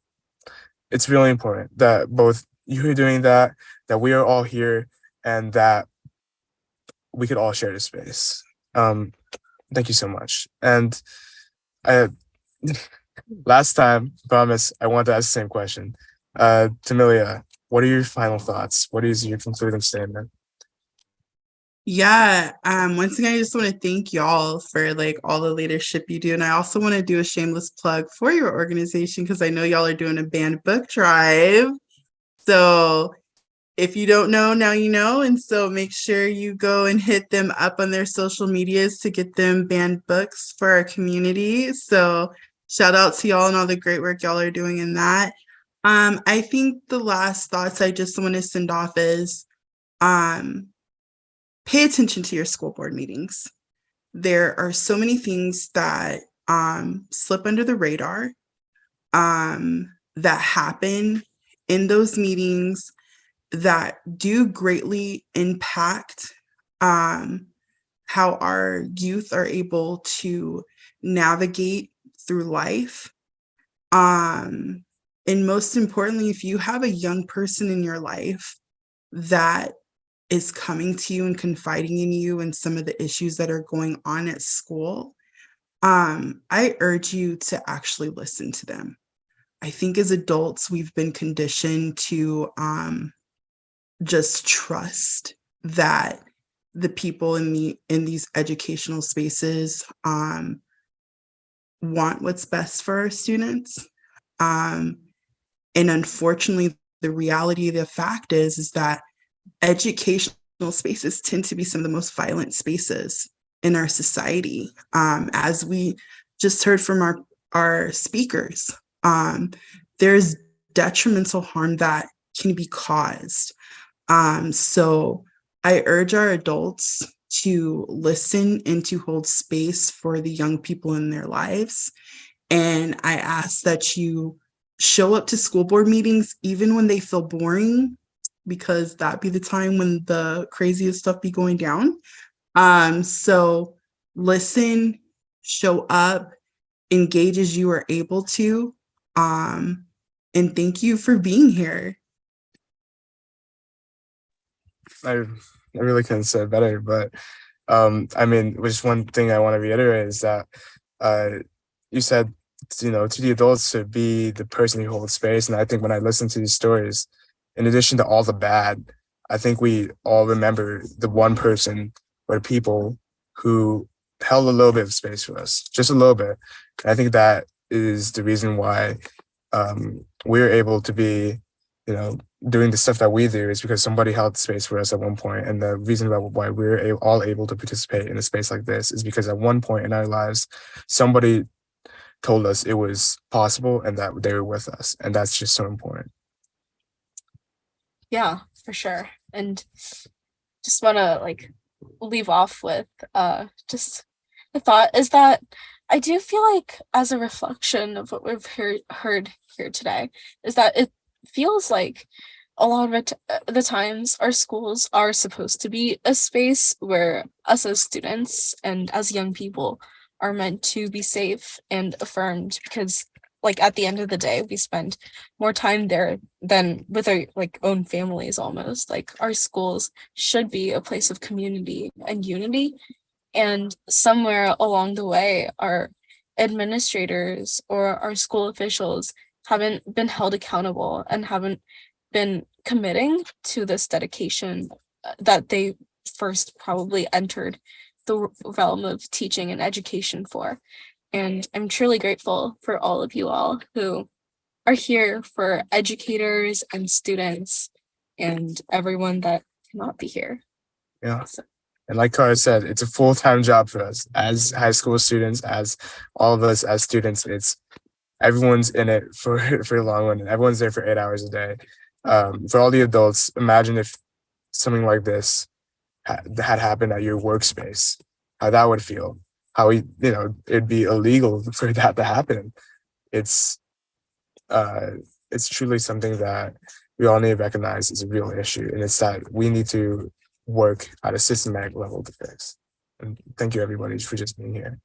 it's really important that both you are doing that we are all here, and that we could all share this space. Thank you so much. And last time, promise, I want to ask the same question. Tamilia, what are your final thoughts? What is your concluding statement? Yeah, once again, I just want to thank y'all for like all the leadership you do. And I also want to do a shameless plug for your organization, because I know y'all are doing a banned book drive. So if you don't know, now you know. And so make sure you go and hit them up on their social medias to get them banned books for our community. So shout out to y'all and all the great work y'all are doing in that. I think the last thoughts I just want to send off is pay attention to your school board meetings. There are so many things that slip under the radar that happen in those meetings that do greatly impact how our youth are able to navigate through life. And most importantly, if you have a young person in your life that is coming to you and confiding in you and some of the issues that are going on at school, I urge you to actually listen to them. I think as adults, we've been conditioned to just trust that the people in these educational spaces want what's best for our students. And unfortunately, the reality of the fact is that educational spaces tend to be some of the most violent spaces in our society. As we just heard from our speakers, there's detrimental harm that can be caused. So I urge our adults to listen and to hold space for the young people in their lives. And I ask that you show up to school board meetings, even when they feel boring, because that'd be the time when the craziest stuff be going down. So listen, show up, engage as you are able to. And thank you for being here. I really couldn't say it better, but I mean, just one thing I want to reiterate is that you said, to the adults to be the person who holds space. And I think when I listen to these stories, in addition to all the bad, I think we all remember the one person or people who held a little bit of space for us, just a little bit. And I think that is the reason why we're able to be, doing the stuff that we do is because somebody held space for us at one point. And the reason why we're all able to participate in a space like this is because at one point in our lives, somebody told us it was possible and that they were with us. And that's just so important. Yeah, for sure. And just want to leave off with just the thought is that I do feel like, as a reflection of what we've heard here today, is that it feels like a lot of the times our schools are supposed to be a space where us as students and as young people are meant to be safe and affirmed, because at the end of the day, we spend more time there than with our own families almost. Our schools should be a place of community and unity. And somewhere along the way, our administrators or our school officials haven't been held accountable and haven't been committing to this dedication that they first probably entered the realm of teaching and education for. And I'm truly grateful for all of you all who are here, for educators and students and everyone that cannot be here. Yeah. And like Cara said, it's a full-time job for us as high school students, as all of us as students. Everyone's in it for the long run. Everyone's there for 8 hours a day. For all the adults, imagine if something like this had happened at your workspace, how that would feel. How it'd be illegal for that to happen. It's truly something that we all need to recognize is a real issue, and it's that we need to work at a systematic level to fix. And thank you, everybody, for just being here.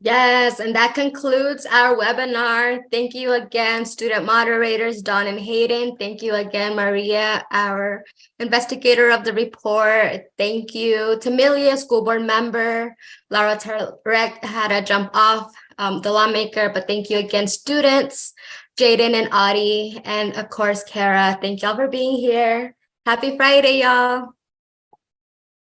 Yes, and that concludes our webinar. Thank you again, student moderators, Dawn and Hayden. Thank you again, Maria, our investigator of the report. Thank you, Tamilia, school board member. Laura Tarek had to jump off, the lawmaker, but thank you again, students, Jaden and Audie, and of course, Kara. Thank y'all for being here. Happy Friday, y'all.